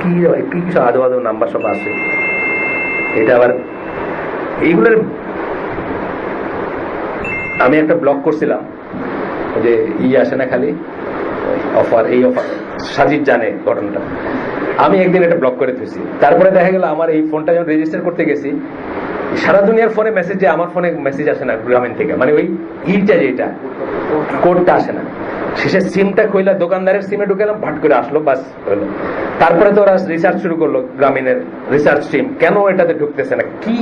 কি কি কিছু আদো আদো নাম্বার সব আছে, এটা আবার এইগুলোর আমি একটা ব্লগ করছিলাম, যে আসে না খালি অফার, এই অফার, সাজিদ জানে ঘটনাটা। আমি একদিন এটা ব্লক করে দিয়েছি, তারপরে দেখা গেল আমার এই ফোনটা যখন রেজিস্টার করতে গেছি, সারা দুনিয়ার ফোনে মেসেজ, যে আমার ফোনে মেসেজ আসে না গ্রামীণ থেকে, মানে ওই ইটা যেটা কোডটা আসে না। শেষে সিমটা কইলা দোকানদারের সিমে ঢুকেলাম, ভাট করে আসলো, বাস হলো। তারপরে তো ওরা রিসার্চ শুরু করলো, গ্রামীণের রিসার্চ টিম, কেন এটাতে ঢুকতেছে না, কি।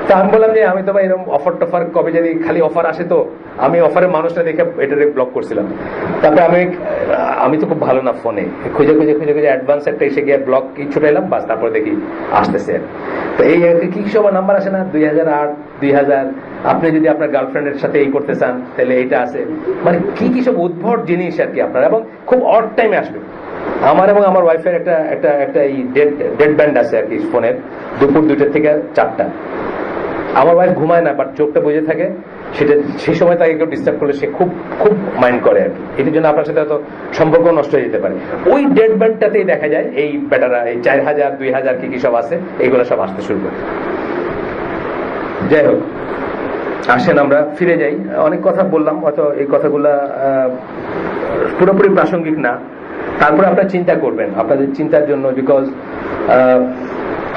তা আমি বললাম যে আমি তো ভাই এরকম অফার টফার কবে যদি খালি অফার আসে, তো আমি অফারের মানুষটা দেখে এটারে ব্লক করছিলাম। তারপরে আমি তো খুব ভালো না ফোনে, খুঁজে খুঁজে খুঁজে খুঁজে অ্যাডভান্স একটা এসে গিয়ে ব্লক কি ছুটাইলাম, বাস তারপরে দেখি আসতেছে। তো এই কি সব নাম্বার আসে না, 2008, 2000, আপনি যদি আপনার গার্লফ্রেন্ডের সাথে এই করতে চান তাহলে এইটা আছে, মানে কি সব উদ্ভট জিনিস আর কি আপনার, এবং খুব অড টাইমে আসবে। আমার এবং আমার ওয়াইফের একটা এই ডেড ব্যান্ড আছে আর কি ফোনের, দুপুর 2টা থেকে 4টা। আমার ওয়াইফ ঘুমায় না, বাট চোখটা বুঝে থাকে, সেটা সেই সময় তাকে কেউ ডিস্টার্ব করলে সে খুব খুব মাইন্ড করে আর কি। এটার জন্য আপনার সাথে হয়তো সম্পর্ক নষ্ট হয়ে যেতে পারে। ওই ডেড ব্যান্ডটাতেই দেখা যায় এই বেটারা এই 4000, 2000 কি সব আছে, এইগুলো সব আসতে শুরু করে। যাই হোক, আসেন আমরা ফিরে যাই। অনেক কথা বললাম, হয়তো এই কথাগুলা পুরোপুরি প্রাসঙ্গিক না, তারপরে আপনারা চিন্তা করবেন আপনাদের চিন্তার জন্য, বিকজ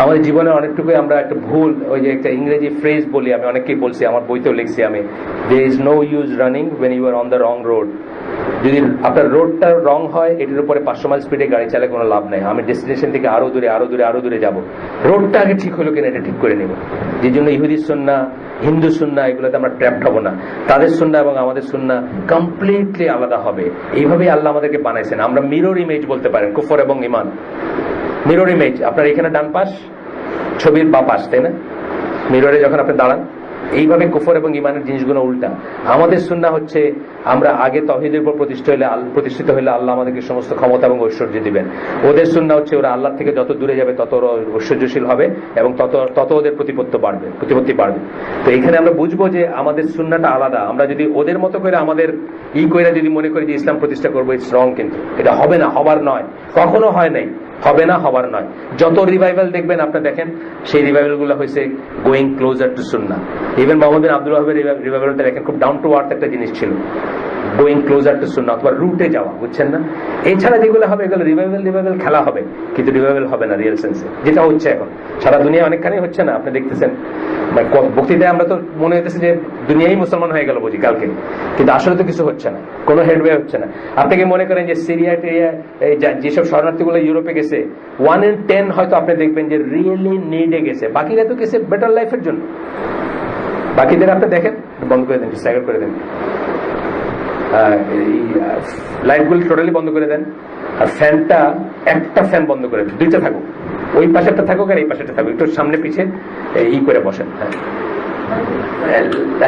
আমাদের জীবনে অনেকটুকুই আমরা একটা ভুল, ওই যে একটা ইংরেজি ফ্রেজ বলি, আমি অনেককেই বলছি, আমার বইতেও লিখছি আমি, there is no use running when you are on the wrong road. যদি আপনার রোডটা রং হয়, এটির উপরে 500 মাইল স্পিডে গাড়ি চালায় কোনো লাভ নাই। আমি ডেস্টিনেশন থেকে আরো দূরে আরো দূরে আরো দূরে যাবো, রোডটা আগে ঠিক হলো কিনা এটা ঠিক করে নেব। যে জন্য ইহুদি সুন্নাহ, হিন্দু সুন্নাহ, এগুলোতে আমরা ট্র্যাপড হবো না। তাদের সুন্নাহ এবং আমাদের সুন্নাহ কমপ্লিটলি আলাদা হবে। এইভাবেই আল্লাহ আমাদেরকে বানাইছেন। আমরা মিরর ইমেজ বলতে পারেন, কুফর এবং ঈমান। মিরর ইমেজ, আপনার এখানে ডান পাশ, ছবির বা পাশ, তাই না? মিররে যখন আপনি দাঁড়ান, এইভাবে কুফর এবং ঈমানের জিনিসগুলো উল্টা। আমাদের সুন্নাহ হচ্ছে আমরা আগে তাওহীদের উপর প্রতিষ্ঠিত হইলে আল্লাহ আমাদেরকে সমস্ত ক্ষমতা এবং ঐশ্বর্য দিবেন। ওদের সুন্নাহ হচ্ছে ওরা আল্লাহ থেকে যত দূরে যাবে তত ঐশ্বর্যশীল হবে, এবং তত ওদের প্রতিপত্তি বাড়বে। তো এখানে আমরা বুঝবো যে আমাদের সুন্নাহটা আলাদা। আমরা যদি ওদের মতো করে আমাদের কইরা যদি মনে করি যে ইসলাম প্রতিষ্ঠা করবো, ইটস রং। কিন্তু এটা হবে না, হবার নয়, কখনো হয় নাই, হবে না, হবার নয়। যত রিভাইভাল দেখবেন আপনি দেখেন, সেই রিভাইভাল গুলো হয়েছে going closer to Sunnah. Even Mohammad বিন আব্দুল ওয়াহাবের রিভাইভালটা দেখেন, খুব ডাউন টু আর্থ একটা জিনিস ছিল, গোয়িং ক্লোজার টু সুন্নাহ, অথবা রুটে যাওয়া, বুঝছেন না? এছাড়া যেগুলো হবে এগুলো রিভাইভাল খেলা হবে, কিন্তু রিভাইভাল হবে না রিয়েল সেন্সে, যেটা হচ্ছে এখন সারা দুনিয়া অনেকখানি হচ্ছে না, আপনি দেখতেছেন। বক্তৃতায় আমরা তো মনে হইতেছে যে দুনিয়াই মুসলমান হয়ে গেল বুঝি কালকে, কিন্তু আসলে তো কিছু হচ্ছে না, কোনো হেডওয়ে হচ্ছে না। আপনি কি মনে করেন যে সিরিয়া টিরিয়া যেসব শরণার্থীগুলো ইউরোপে গেছে, 1 in 10 হয়তো আপনি দেখবেন যে রিয়েলি নিডে গেছে, বাকিরা তো গেছে বেটার লাইফের জন্য। বাকিদের আপনি দেখেন, বন্ধ করে দেন, স্ট্যাগার করে দেন, লাইটগুলো টোটালি বন্ধ করে দেন, আর ফ্যানটা একটা ফ্যান বন্ধ করে দেন, 2টা থাকুক, ওই পাশেরটা থাকুক আর এই পাশেরটা থাকুক, একটু সামনে পিছিয়ে করে বসেন।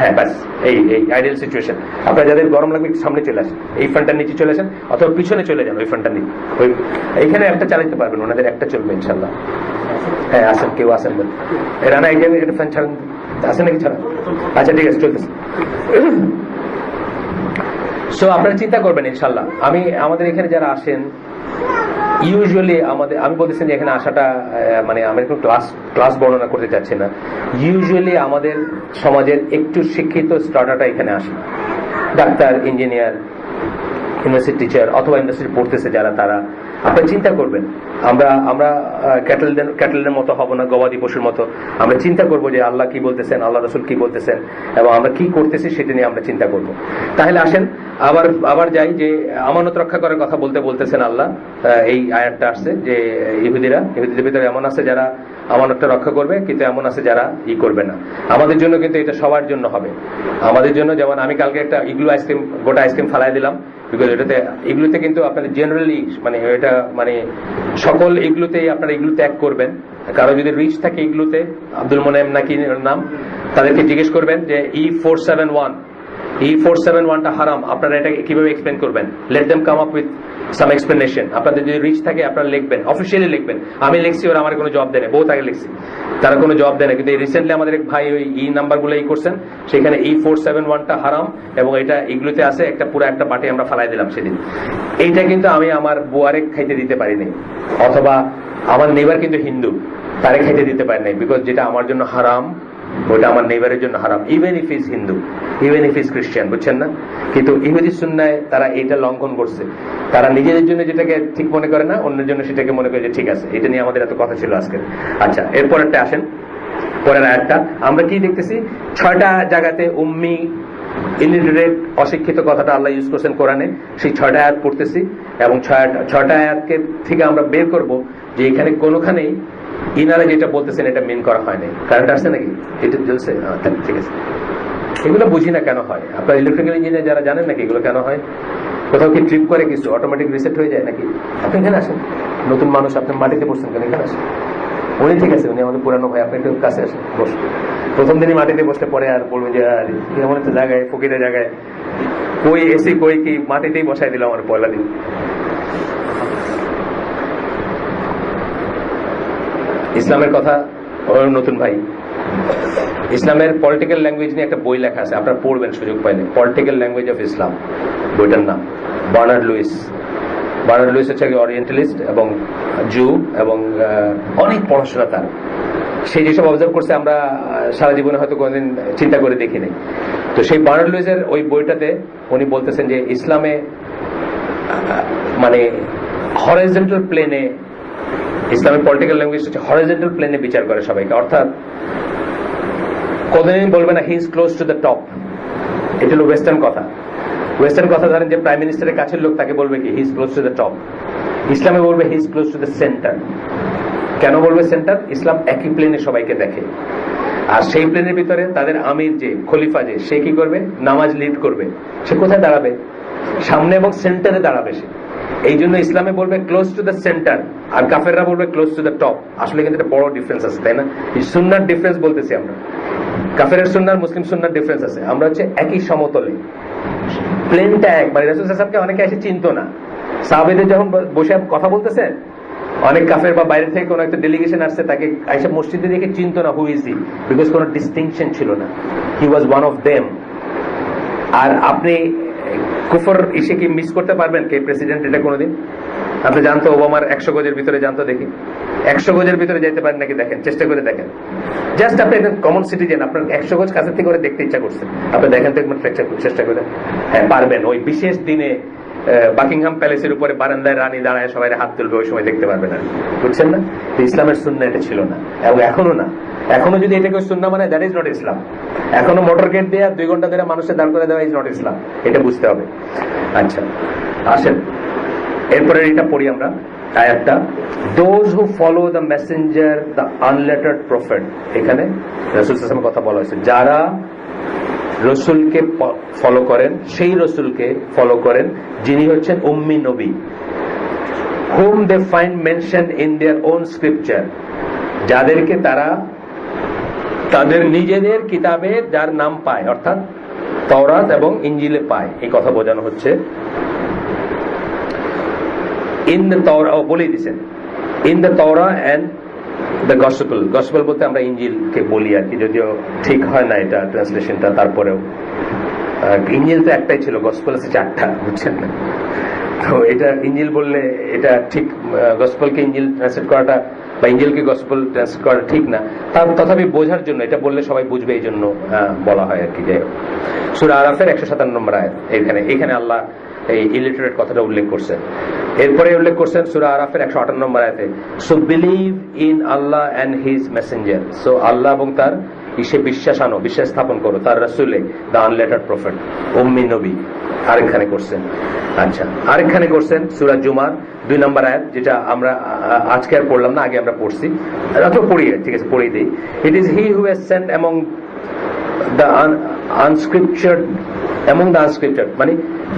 হ্যাঁ ব্যাস, এই আইডিয়াল সিচুয়েশন। আপনার যাদের গরম লাগবে একটু সামনে চলে আসেন, এই ফ্যানটার নিচে চলে আসেন, অথবা পিছনে চলে যান, ওই ফ্যানটার নিচে। এইখানে একটা চালাতে পারবেন, ওনাদের একটা চলবে ইনশাল্লাহ। হ্যাঁ আসেন, কেউ আসেন বল, রানা এখানে একটা ফ্যান ছাড়েন, আসেন নাকি ছাড়েন? আচ্ছা ঠিক আছে, চলতেছে। সো আপনারা চিন্তা করবেন ইনশাল্লাহ। আমাদের এখানে যারা আসেন ইউজুয়ালি আমি বলতেছেন যে এখানে আসাটা মানে আমি একটু ক্লাস বর্ণনা করতে চাচ্ছি না। ইউজুয়ালি আমাদের সমাজের একটু শিক্ষিত স্টার্টারটা এখানে আসে, ডাক্তার, ইঞ্জিনিয়ার, ইউনিভার্সিটি টিচার অথবা ইউনিভার্সিটি পড়তেছে যারা, তারা আপনারা চিন্তা করবেন, আমরা ক্যাটেলদের মতো হব না, গবাদি পশুর মতো। আমরা চিন্তা করব যে আল্লাহ কি বলতেছেন, আল্লাহ রসুল কি বলতেছেন, এবং আমরা কি করতেছি সেটা নিয়ে আমরা চিন্তা করব। তাহলে আসেন আবার যাই যে আমানত রক্ষা করার কথা বলতেছেন আল্লাহ। এই আয়াতটা আসছে যে ইহুদিদের ভিতরে এমন আছে যারা আমানতটা রক্ষা করবে, কিন্তু এমন আছে যারা করবে না। আমাদের জন্য কিন্তু এটা সবার জন্য হবে। আমাদের জন্য যেমন আমি কালকে একটা ইগলু আইসক্রিম, গোটা আইসক্রিম ফালাই দিলাম, বিকজ এগুলোতে কিন্তু আপনাদের জেনারেলি এটা সকল এগুলোতেই আপনারা এগুলো ত্যাগ করবেন। কারো যদি রিচ থাকে এগুলোতে, আব্দুল মোনেম নাকি নাম, তাদেরকে জিজ্ঞেস করবেন যে E471টা হারাম, আপনারা এটা কিভাবে এক্সপ্লেন করবেন। Let them come up with some explanation. আপনাদের যদি রিচ থাকে আপনারা লিখবেন, অফিসিয়ালি লিখবেন। আমি লিখছি, ওরা আমার কোনো জবাব দেয় না, বহুত আগে লিখছি, তারা কোনো জবাব দেয় না। কিন্তু রিসেন্টলি আমাদের এক ভাই ওই নাম্বারগুলো করছেন, সেখানে E471টা হারাম এবং এটা এগুলোতে আছে, পুরো একটা বাটি আমরা ফালাই দিলাম সেদিন। এইটা কিন্তু আমি আমার বুয়ারে খাইতে দিতে পারিনি, অথবা আমার নেইবার কিন্তু হিন্দু, তারে খাইতে দিতে পারি নাই, বিকজ যেটা আমার জন্য হারাম ওটা আমার নেইবারের জন্য হারাম, even if is Hindu, even if is খ্রিস্টান, বুঝছেন না? কিন্তু ইহুদি সুন্নায় তারা এটা লঙ্ঘন করছে। তারা নিজেদের জন্য যেটাকে ঠিক মনে করে না, অন্যের জন্য সেটাকে মনে করে যে ঠিক আছে। এটা নিয়ে আমাদের এত কথা ছিল আজকে। আচ্ছা, এরপরেরটা আসেন, পরের আয়াতটা আমরা কি দেখতেছি, 6টা জায়গাতে উম্মি, ইলিটারেট, অশিক্ষিত কথাটা আল্লাহ ইউজ করছেন কোরআনে। সেই 6টা আয়াত পড়তেছি এবং 6টা আয়াতকে থেকে আমরা বের করব যে এখানে কোনোখানেই ইনারা যেটা বলতেছেন এটা মিন করা হয় নাই। কারেন্ট আসছে নাকি? এটা চলছে, ঠিক আছে। এগুলো বুঝি না কেন হয়। আপনার ইলেকট্রিক্যাল ইঞ্জিনিয়ার যারা জানেন নাকি এগুলো কেন হয়? কোথাও কি ট্রিপ করে কিছু অটোমেটিক রিসেট হয়ে যায় নাকি? আপনি এখানে আসেন, নতুন মানুষ, আপনি মাটিতে বসছেন কেন? এখানে আসেন। উনি ঠিক আছে, উনি আমাদের পুরানো ভাই, আপনি একটু কাছে আসেন, বসুন। প্রথম দিনই মাটিতে বসলে পরে আর বলবেন যে এমন একটা জায়গায়, ফকিরের জায়গায় কই এসি, কই কি, মাটিতেই বসাই দিল আমার পয়লা দিন। ইসলামের কথা, নতুন ভাই, ইসলামের পলিটিক্যাল ল্যাঙ্গুয়েজ নিয়ে একটা বই লেখা আছে, আপনারা পড়বেন সুযোগ পাইলে। পলিটিক্যাল ল্যাঙ্গুয়েজ অফ ইসলাম, বইটার নাম। বার্নার্ড লুইস হচ্ছে ওরিয়েন্টালিস্ট এবং জু, এবং অনেক পড়াশোনা তার। সেই যেসব অবজার্ভ করছে আমরা সারা জীবনে হয়তো কোনোদিন চিন্তা করে দেখিনি। তো সেই বার্নার্ড লুইসের ওই বইটাতে উনি বলতেছেন যে ইসলামে হরাইজন্টাল প্লেনে, ইসলামের পলিটিক্যাল ল্যাঙ্গুয়েজ হচ্ছে হরাইজন্টাল প্লেনে বিচার করে সবাইকে। অর্থাৎ কোনদিন বলবে না he is close to the top. এটা হলো ওয়েস্টার্ন কথা। ধরেন যে প্রাইম মিনিস্টারের কাছের লোক, তাকে বলবে কি he is close to the top. ইসলামে বলবে he is close to the centre. কেন বলবে সেন্টার? ইসলাম একই প্লেনে সবাইকে দেখে, আর সেই প্লেনের ভিতরে তাদের আমির যে, খলিফা যে, সে কি করবে? নামাজ লিড করবে। সে কোথায় দাঁড়াবে? সামনে এবং সেন্টারে দাঁড়াবে সে। এই জন্য ইসলামে বলবে ক্লোজ টু দ্য সেন্টার, আর কাফেররা বলবে ক্লোজ টু দ্য টপ। আসলে কিন্তু একটা বড় ডিফারেন্স আছে, তাই না? এই সুন্নার ডিফারেন্স বলতেছি আমরা। কাফেরের সুন্নার, মুসলিম সুন্নার ডিফারেন্স আছে। আমরা হচ্ছে একই সমতলে, প্লেনটা এক। রাসূল সাল্লাল্লাহু আলাইহি ওয়াসাল্লামকে অনেকে এসে চিনতো না। সাহাবীদের যখন বসে কথা বলতেছেন, অনেক কাফের বা বাইরে থেকে কোনো একটা ডেলিগেশন আসছে, তাকে আয়েশা মসজিদে দেখে চিনতো না হু ইজ হি, বিকজ কোনো ডিস্টিংশন ছিল না। হি ওয়াজ ওয়ান অফ দেম। আর আপনি কুফর ইসে কি মিস করতে পারবেন কে প্রেসিডেন্ট? এটা কোনোদিন আপনি জানতো ওবামার 100 গজের ভিতরে জানতো, দেখি 100 গজের ভিতরে যেতে পারেন নাকি? দেখেন, চেষ্টা করে দেখেন। জাস্ট আপনি একদম কমন সিটিজেন, আপনার 100 গজ কাছে থেকে করে দেখতে ইচ্ছা করছে, আপনি দেখেন তো একবার চেষ্টা করে। হ্যাঁ, পারবেন। ওই বিশেষ দিনে বাকিংহাম প্যালেসের উপরে বারান্দায় রানী দাঁড়ায় সবাই হাত তুলবে, ওই সময় দেখতে পারবে না, বুঝছেন না? ইসলামের সুন্নাহ এটা ছিল না, এবং এখনো না। এখনো যদি এটাকে সুন্নাহ মানে, দ্যাট ইজ নট ইসলাম। এখনো মোটর গেট দিয়ে 2 ঘন্টা ধরে মানুষের দাঁড় করে দেওয়া ইজ নট ইসলাম। এটা বুঝতে হবে। আচ্ছা, আসেন এরপরে এটা পড়ি আমরা আয়াতটা। Those who follow the messenger, the unlettered prophet. এখানে রাসূল সাল্লাল্লাহু আলাইহি ওয়াসাল্লামের কথা বলা হয়েছে, যারা রসুলকে ফলো করেন, সেই রসুলকে ফলো করেন যিনি হচ্ছেন উম্মি নবী। whom they find mentioned in their own scripture, যাদেরকে তারা তাদের নিজেদের কিতাবে যার নাম পায়, অর্থাৎ তাওরাত এবং ইনজিলে পায়। এই কথা বোঝানো হচ্ছে। ইন দ্য তাওরা, বলে দিয়েছেন, in the Torah and the gospel বলতে আমরা ইনজিলকে বলি আর কি, যদিও ঠিক হয় না এটা ট্রান্সলেশনটা। তারপরেও ইনজিল তো একটাই ছিল, গসপেল আছে 4টা, বুঝছেন না? তো এটা ইনজিল বললে এটা ঠিক, গসপেলকে ইনজিল ট্রান্সলেট করাটা বা ইনজিলকে গসপেল ট্রান্সলেট করা ঠিক না। তথাপি বোঝার জন্য, এটা বললে সবাই বুঝবে এই জন্য বলা হয় আর কি। যাই হোক, সূরা আরাফের 157 নম্বর আয়াত। এখানে আল্লাহ এই ইলিটারেট কথাটা উল্লেখ করছেন। এরপরে উল্লেখ করছেন সূরা আরাফের 158 নম্বর আয়াতে, so believe in Allah and his messenger, so Allah এবং তার ইসে বিশ্বাস আনো, বিশ্বাস স্থাপন করো তার রাসূলে, দ্য আনলেটার্ড প্রফেট, উম্মি নবী। আরেকখানে করছেন, আচ্ছা আরেকখানে করছেন সূরা জুমার 2 নম্বর আয়াত, যেটা আমরা আজকে আর পড়লাম না, আগে আমরা পড়ছি, পড়ি, ঠিক আছে পড়িয়ে দিই। It is he who has sent among the unscriptured, among the unscriptured, মানে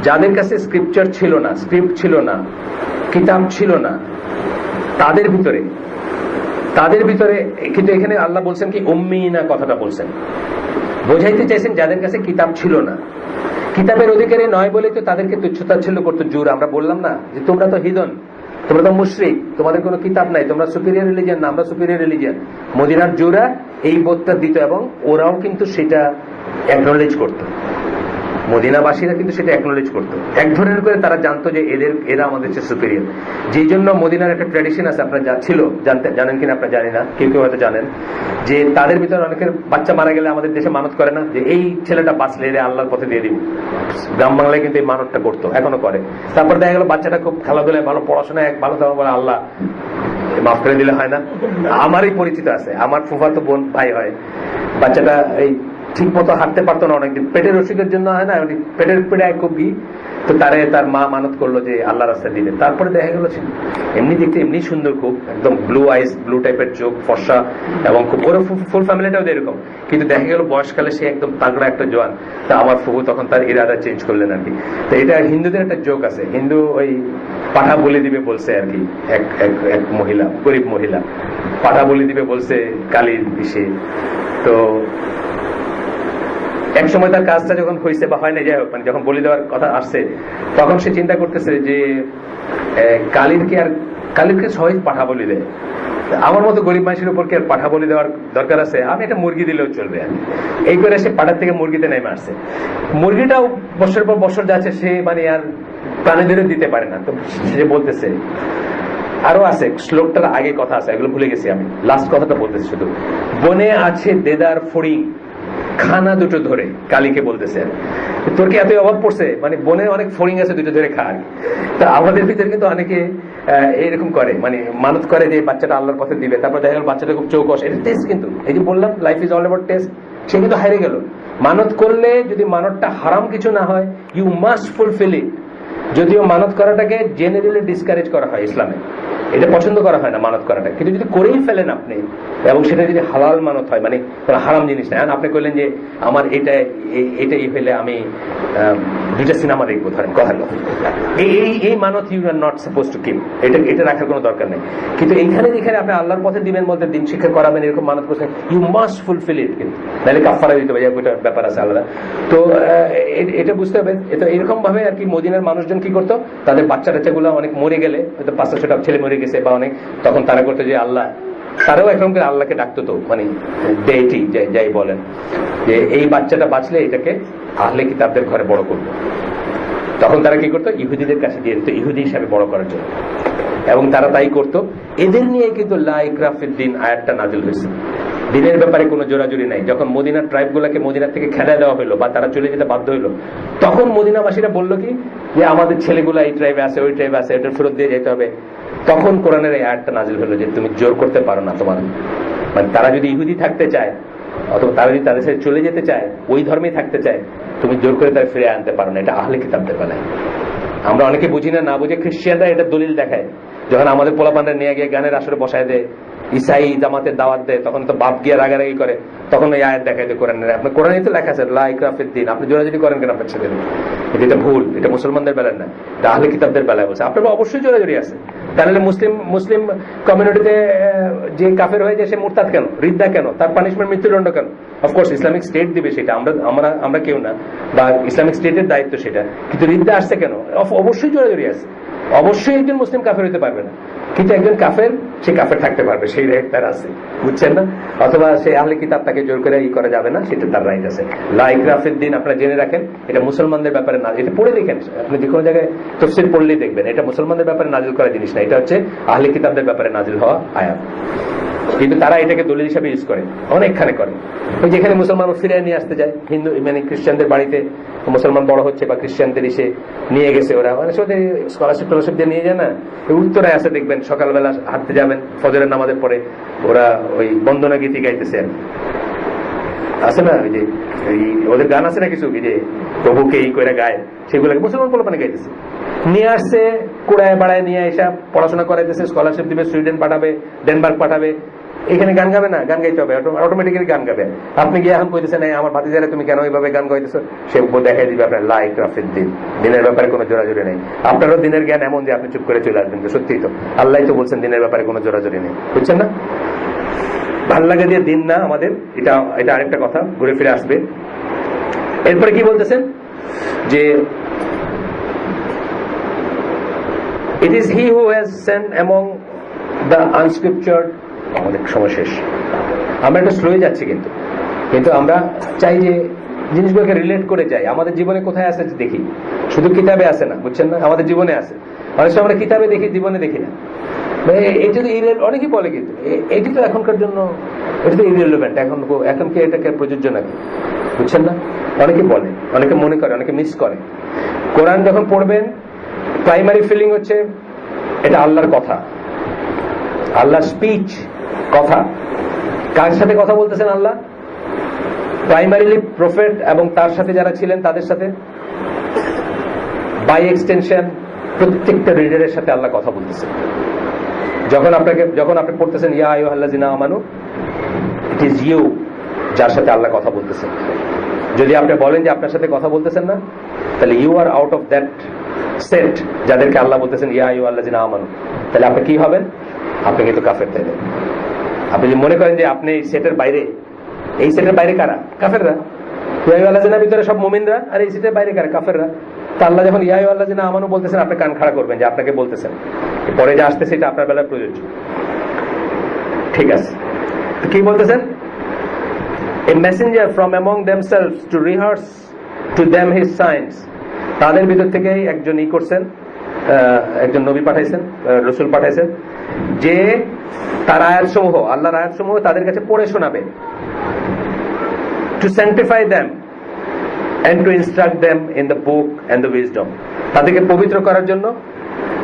যাদের কাছে স্ক্রিপচার ছিল না, স্ক্রিপ্ট ছিল না, কিতাব ছিল না, তাদের ভিতরে কিন্তু এখানে আল্লাহ বলছেন কি উম্মিনা কথাটা বলছেন, বোঝাইতে চাইছেন যাদের কাছে কিতাব ছিল না, কিতাবের অধিকারী নয় বলে তো তাদেরকে তুচ্ছতাচ্ছিল্য করতো জুর। আমরা বললাম না যে তোমরা তো হিদন, তোমরা তো মুশরিক, তোমাদের কোনো কিতাব নাই, তোমরা সুপিরিয়র রিলিজিয়ান না, আমরা সুপিরিয়র রিলিজিয়ান। মদিনার জুরা এই বোধটা দিত এবং ওরাও কিন্তু সেটা অ্যাকনোলেজ করতো, মদিনাবাসীরা কিন্তু সেটা অ্যাকনোলেজ করতো। এক ধরনের করে তারা জানতো যে এরা আমাদের চেয়ে সুপিরিয়র। যেই জন্য মদিনার একটা ট্র্যাডিশন আছে, আপনারা যা ছিল জানেন কিনা আপনারা জানি না, কেউ কেউ হয়তো জানেন, যে তাদের ভিতরে অনেকের বাচ্চা মারা গেলে আমাদের দেশে মানত করে না, যে এই ছেলেটা বাঁচলে এলে আল্লাহর পথে দিয়ে দিব। গ্রাম বাংলায় কিন্তু এই মানতটা করতো, এখনো করে। তারপর দেখা গেল বাচ্চাটা খুব খেলাধুলায় ভালো, পড়াশোনায় ভালো, তখন বলে আল্লাহ মাফ করে দিলে হয় না। আমারই পরিচিত আছে, আমার ফুফাতো বোন ভাই হয়, বাচ্চাটা এই ঠিক মতো হাঁটতে পারতো না অনেকদিন, পেটের অসুখের জন্য হয় না, পেটের পীড়ায় খুব তো তার মা মানত করলো যে আল্লাহ রাস্তায় দিলে। তারপরে দেখা গেল এমনি দেখতে এমনি সুন্দর, খুব একদম ব্লু আইস, ব্লু টাইপের চোখ, ফর্সা, এবং খুব ওর ফুল ফ্যামিলিটাও এরকম। কিন্তু দেখা গেল বয়সকালে সে একদম তাগড়া একটা জোয়ান। তা আমার ফুফু তখন তার ইরাদা চেঞ্জ করলেন আর কি। তো এটা হিন্দুদের একটা জোক আছে, হিন্দু ওই পাঠা বলি দিবে বলছে আর কি, এক মহিলা, গরিব মহিলা পাঠা বলি দিবে বলছে কালীর বিষে। তো এক সময় তার কাজটা যখন হয়েছে বা হয় না, যাই হোক, মানে যখন বলি দেওয়ার কথা আসছে, তখন সে চিন্তা করতেছে যে কালীরকে সহজ পাঠা বলি দেয়, আমার মতো গরিব মানুষের উপর কি আর পাঠা বলি দেওয়ার দরকার আছে, আমি একটা মুরগি দিলেও চলবে। এই করে সে পাঠার থেকে মুরগিতে নেমে আসছে। মুরগিটাও বছরের পর বছর যাচ্ছে, সে মানে আর প্রাণে ধরে দিতে পারে না। তো সে বলতেছে, আরো আছে শ্লোকটার আগে কথা আছে, এগুলো ভুলে গেছি আমি, লাস্ট কথাটা বলতেছি শুধু, বনে আছে দেদার ফড়িং, খানা দুটো ধরে, কালীকে বলতেছে তোর কি এতই অভাব পড়ছে, মানে বনে অনেক ফড়িং আছে, দুটো ধরে খা। তা আমাদের ভিতরে কিন্তু অনেকে এরকম করে, মানে মানত করে যে বাচ্চাটা আল্লাহর পথে দিবে, তারপর দেখা গেল বাচ্চাটা খুব চৌকস, এটা টেস্ট। কিন্তু এই যে বললাম life is all about test, সে কিন্তু হারিয়ে গেল। মানত করলে যদি মানতটা হারাম কিছু না হয়, ইউ মাস্ট ফুলফিল ইট। যদিও মানত করাটাকে জেনারেলি ডিসকারেজ করা হয় ইসলামে, এটা পছন্দ করা হয় না মানত করাটা, কিন্তু যদি করেই ফেলেন আপনি, এবং সেটা যদি হালাল মানত হয়, মানে হারাম জিনিস না। আপনি কইলেন যে আমার এটাই হইলে আমি 2টা সিনেমা দেখবো, ধরেন কথা কথা, এই মানত you are not suppose to keep, এটা রাখার কোনো দরকার নেই। কিন্তু এইখানে যেখানে আপনি আল্লাহর পথে দিবেন, মধ্যে দিন শিক্ষা করাবেন, এরকম মানত করছেন, ইউ মাস্ট ফুলফিল ইট, কিন্তু নাহলে কাফারা দিতে হবে, ওইটা ব্যাপার আছে আলাদা। তো এটা বুঝতে হবে। এটা এরকম ভাবে আর কি মদিনার মানুষজন কি করতো, তাদের বাচ্চা টাচ্চাগুলো অনেক মরে গেলে, হয়তো 5-6টা ছেলে মরে গেছে বা অনেক, তখন তারা করতো যে আল্লাহ, তারাও এখন করে আল্লাহকে ডাকতো, তো মানে ডেইটি যাই বলেন, যে এই বাচ্চাটা বাঁচলে এটাকে আহলে কিতাবদের ঘরে বড় করবো। তখন তারা কি করতো, ইহুদিদের কাছে দিয়ে দিত ইহুদি হিসাবে বড় করার জন্য, এবং তারা তাই করতো। এদের নিয়ে কিন্তু লা ইকরাহ ফিদ-দীন আয়াতটা নাযিল হয়েছে। দিনের ব্যাপারে কোনো জোরাজুরি নাই। যখন মদিনার ট্রাইব গুলাকে মদিনার থেকে খেদায় দেওয়া হলো বা তারা চলে যেতে বাধ্য হলো, তখন মদিনাবাসীরা বললো কি যে আমাদের ছেলেগুলা এই ট্রাইবে আছে, ওই ট্রাইবে আছে, এটা ফেরত দিয়ে যেতে হবে। তখন কোরআনের এই আয়াতটা নাযিল হলো যে তুমি জোর করতে পারো না তোমার, মানে তারা যদি ইহুদি থাকতে চায় অথবা তারা যদি তাদের সাথে চলে যেতে চায়, ওই ধর্মেই থাকতে চায়, তুমি জোর করে তারা ফিরে আনতে পারো না। এটা আহলে কিতাবদের বেলায়। আমরা অনেকে বুঝি না বুঝে খ্রিস্টানরা এটা দলিল দেখায়, যখন আমাদের পোলাপানরা নিয়ে গিয়ে গানের আসরে বসায় দেয়, ইসাই জামাতের দাওয়াত দেয়, তখন তো বাপ গিয়ে রাগারাগি করে, তখন ওই আয়াত দেখায় যে কোরআনের, আপনার কোরআনে তো লেখা আছে লা ইকরাহ ফিদ-দীন, আপনি জোরাজুরি করেন কেন আপনার ছেলে? এটা ভুল, এটা মুসলমানদের বেলায় না, এটা আহলে কিতাবদের বেলায় বলছে। আপনার অবশ্যই জোরাজুরি আছে, তাহলে মুসলিম কমিউনিটিতে যে কাফের হয়ে যায় সে মুরতাদ কেন, রিদ্দা কেন, তার পানিশমেন্ট মৃত্যুদণ্ড কেন? অফকোর্স ইসলামিক স্টেট দিবে সেটা, আমরা কেউ না, বা ইসলামিক স্টেটের দায়িত্ব সেটা, কিন্তু রিদ্দা আসছে কেন? অবশ্যই জোরাজুরি আছে। অবশ্যই একজন মুসলিম কাফের হতে পারবে না, কিন্তু একজন কাফের সে কাফের থাকতে পারবে, সেই রাইট তার আছে, বুঝছেন না? অথবা সে আহলে কিতাব, তাকে জোর করে করা যাবে না, সেটা তার রাইট আছে। লা ইকরাহ ফিদ-দীন আপনারা জেনে রাখেন, এটা মুসলমানদের ব্যাপারে না, এটা পড়ে দেখেন, আপনি যে কোনো জায়গায় তাফসীর পড়লেই দেখবেন এটা মুসলমানদের ব্যাপারে নাজিল করা জিনিস না, এটা হচ্ছে আহলে কিতাবদের ব্যাপারে নাজিল হওয়া আয়াত। কিন্তু তারা এটাকে দলিল হিসাবে ইউজ করে, অনেকখানে করে। ওই যেখানে মুসলমান ফিরে নিয়ে আসতে যায়, হিন্দু মানে খ্রিস্টানদের বাড়িতে মুসলমান বড় হচ্ছে বা খ্রিস্টানদের এসে নিয়ে গেছে ওরা, মানে সাথে স্কলারশিপ টলারশিপ দিয়ে নিয়ে যায় না। উত্তরায় আছে দেখবেন, সকালবেলা হাঁটতে যাবেন ফজরের নামাজের পরে ওরা ওই বন্দনা গীতি গাইতেছে আছে না, ওই যে ওদের গান আছে না কিছু, যে প্রভুকে এই করে গায়, সেগুলোকে মুসলমান পোলাপানে গাইতেছে। নিয়ে আসছে কুড়ায় বাড়ায় নিয়ে এসে পড়াশোনা করাইতেছে, স্কলারশিপ দিবে, সুইডেন পাঠাবে, ডেনমার্ক পাঠাবে। এখানে গান গাবে না, গান গাইতে হবে, অটোমেটিক্যালি গান গাবে। আপনি গিয়ে এখন কইতেছেন আমার ভাতিজারে তুমি কেন এইভাবে গান গাইতেছো, সে দেখাই দিবে আপনার লাইক রাফির দিন, দিনের ব্যাপারে কোনো জোরাজোরি নেই। আপনারও দিনের জ্ঞান এমন যে আপনি চুপ করে চলে আসবেন, সত্যিই তো আল্লাহ তো বলছেন দিনের ব্যাপারে কোনো জোরাজোরি নেই, বুঝছেন না? ভাল লাগে দিয়ে দিন না আমাদের, এটা এটা আরেকটা কথা, ঘুরে ফিরে আসবে। এরপরে কি বলতেছেন যে it is he who has sent among the unscriptured। আমাদের সময় শেষ, আমরা একটু স্লোয়ে যাচ্ছি, কিন্তু কিন্তু আমরা চাই যে জিনিসগুলোকে রিলেট করে যাই। আমাদের জীবনে কোথায় আছে দেখি, শুধু কিতাবে আছে না, বুঝছেন না, আমাদের জীবনে আছে। অনেক সময় আমরা কিতাবে দেখি, জীবনে দেখি না। এটি তো অনেকেই বলে, কিন্তু এটি তো এখনকার জন্য এটি তো ইররিলেভেন্ট, এখন কি এটাকে প্রযোজ্য নাকি, বুঝছেন না? অনেকে বলে, অনেকে মনে করে, অনেকে মিস করে। কোরআন যখন পড়বেন, প্রাইমারি ফিলিং হচ্ছে এটা আল্লাহর কথা, আল্লাহর স্পিচ, কথা। কার সাথে কথা বলতেছেন আল্লাহ? প্রাইমারিলি প্রফেট এবং তার সাথে যারা ছিলেন তাদের সাথে, বাই এক্সটেনশন প্রত্যেকটা রিডারের সাথে আল্লাহ কথা বলতেছেন। যখন আপনি পড়তেছেন ইয়া আইয়ুহাল্লাযিনা আমানু, ইট ইজ ইউ যার সাথে আল্লাহ কথা বলতেছেন। যদি আপনি বলেন যে আপনার সাথে কথা বলতেছেন না, তাহলে you are out of that set যাদেরকে আল্লাহ বলতেছেন ইয়া আইয়ুহাল্লাযিনা আমানু, তাহলে আপনি কি হবেন? আপনি কিন্তু কাফের। তাইলে আপনি যদি মনে করেন যে আপনি এই সেটের বাইরে, এই সেটের বাইরে কারা? কাফেররা। ইয়া আইয়ুহাল্লাযিনার ভিতরে সব মুমিনরা, আর এই সেটের বাইরে কারা? কাফেররা। তা আল্লাহ যখন ইয়া আইয়ুহাল্লাযিনা আমানু বলতেছেন, আপনি কান খাড়া করবেন যে আপনাকে বলতেছেন। পরে যা আসতে সেটা আপনার বেলায় প্রযোজ্য, ঠিক আছে? কি বলতেছেন? A messenger from among themselves to rehearse to them his signs। তাদের ভিতর থেকে একজন করছেন, একজন নবী পাঠাইছেন, রসুল পাঠাইছেন, যে তার আয়াতসমূহ, আল্লাহর আয়াতসমূহ তাদের কাছে পড়ে শোনাবে। To sanctify them and to instruct them in the book and the wisdom। তাদেরকে পবিত্র করার জন্য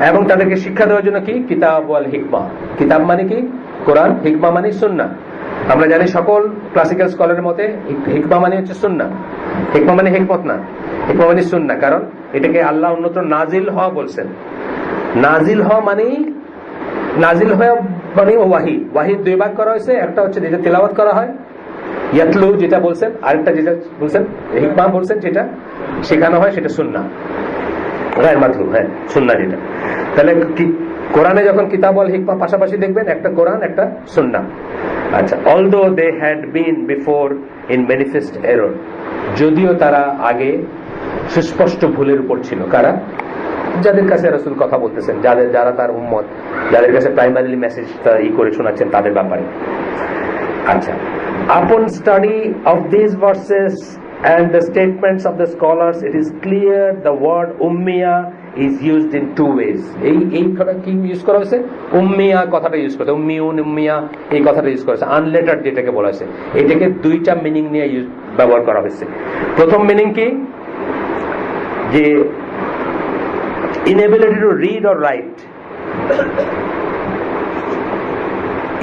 এবং তাদেরকে শিক্ষা দেওয়ার জন্য কি? কিতাব ওয়াল হিকমা। কিতাব মানে কি? কোরআন। হিকমা মানে সুন্নাহ। আমরা জানি সকল ক্লাসিক্যাল স্কলারের মতে হিকমা মানে হচ্ছে সুন্নাহ। হিকমা মানে হিকমত না, হিকমা মানে সুন্নাহ। কারণ এটাকে আল্লাহ অন্যত্র নাজিল হওয়া বলছেন। নাজিল হওয়া মানে, নাজিল হওয়া মানে ওয়াহি। ওয়াহির দুই ভাগ করা হয়েছে, একটা হচ্ছে যেটা তেলাওয়াত করা হয়, ইয়াতলু যেটা বলছেন, আরেকটা যেটা বলছেন হিকমা বলছেন, যেটা শেখানো হয়, সেটা সুন্নাহ। গায়ের মাতলু, হ্যাঁ, সুন্নাহ যেটা। তাহলে কোরআনে যখন কিতাব ওয়াল হিকমা পাশাপাশি দেখবেন, একটা কোরআন, একটা সুন্নাহ। আচ্ছা, although they had been before in manifest error. যদিও তারা আগে সুস্পষ্ট ভুলের উপর ছিল। কারা? যাদের কাছে রাসূল কথা বলতেছেন, যারা তার উম্মত, যাদের কাছে প্রাইমারিলি মেসেজ করে শোনাচ্ছেন তাদের ব্যাপারে। আচ্ছা, upon study of these verses and the statements of the scholars, it is clear the word ummiya is used in two ways। এই কথাটা কি ইউজ করা হয়েছে? উম্মিয়া কথাটা ইউজ করছে, উম্মিউন, উম্মিয়া এই কথাটা ইউজ করেছে। আনলেটার্ড যেটাকে বলা হয়েছে, এটাকে দুইটা মিনিং নিয়ে ব্যবহার করা হয়েছে। প্রথম মিনিং কি? যে inability to read or write,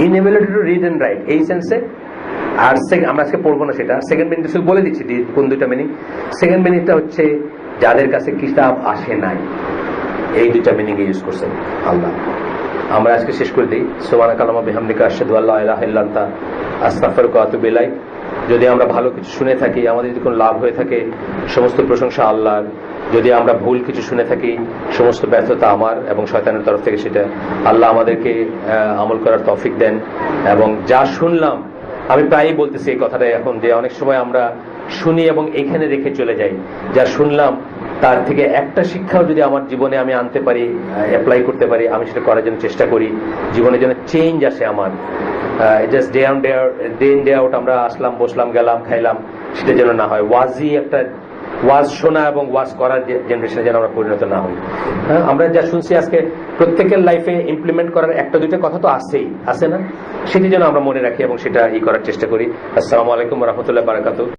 inability to read and write এই সেন্সে। আর আমরা আজকে পড়বো না সেটা। সেকেন্ড মিনিট শুধু বলে দিচ্ছি কোন দুইটা মিনিং। সেকেন্ড মিনিংটা হচ্ছে যাদের কাছে কিতাব আসে নাই, এই দুইটা মিনিং ইউজ করছেন আল্লাহ। আমরা আজকে শেষ করে দিই। সুবহানাকাল্লাহুম্মা বিহামদিকা আশহাদু আল্লা ইলাহা ইল্লা আনতা আস্তাগফিরুকা ওয়া আতুবু ইলাইক। যদি আমরা ভালো কিছু শুনে থাকি, আমাদের যদি কোনো লাভ হয়ে থাকে, সমস্ত প্রশংসা আল্লাহর। যদি আমরা ভুল কিছু শুনে থাকি, সমস্ত ব্যর্থতা আমার এবং শয়তানের তরফ থেকে সেটা। আল্লাহ আমাদেরকে আমল করার তৌফিক দেন। এবং যা শুনলাম, আমি প্রায়ই বলতেছি এই কথাটা এখন, যে অনেক সময় আমরা শুনি এবং এইখানে রেখে চলে যাই। যা শুনলাম তার থেকে একটা শিক্ষাও যদি আমার জীবনে আমি আনতে পারি, অ্যাপ্লাই করতে পারি, আমি সেটা করার জন্য চেষ্টা করি। জীবনে যেন চেঞ্জ আসে আমার। Just day in day out আমরা আসলাম, বসলাম, গেলাম, খাইলাম, সেটা যেন না হয়। ওয়াজি একটা ওয়াজ শোনা এবং ওয়াজ করার জেনারেশনে যেন আমরা পরিণত না হই। হ্যাঁ, আমরা যা শুনছি আজকে প্রত্যেকের লাইফে ইমপ্লিমেন্ট করার একটা দুইটা কথা তো আছেই, আছে না? সেটি যেন আমরা মনে রাখি এবং সেটা করার চেষ্টা করি। আসসালামু আলাইকুম ওয়া রাহমাতুল্লাহি ওয়া বারাকাতুহু।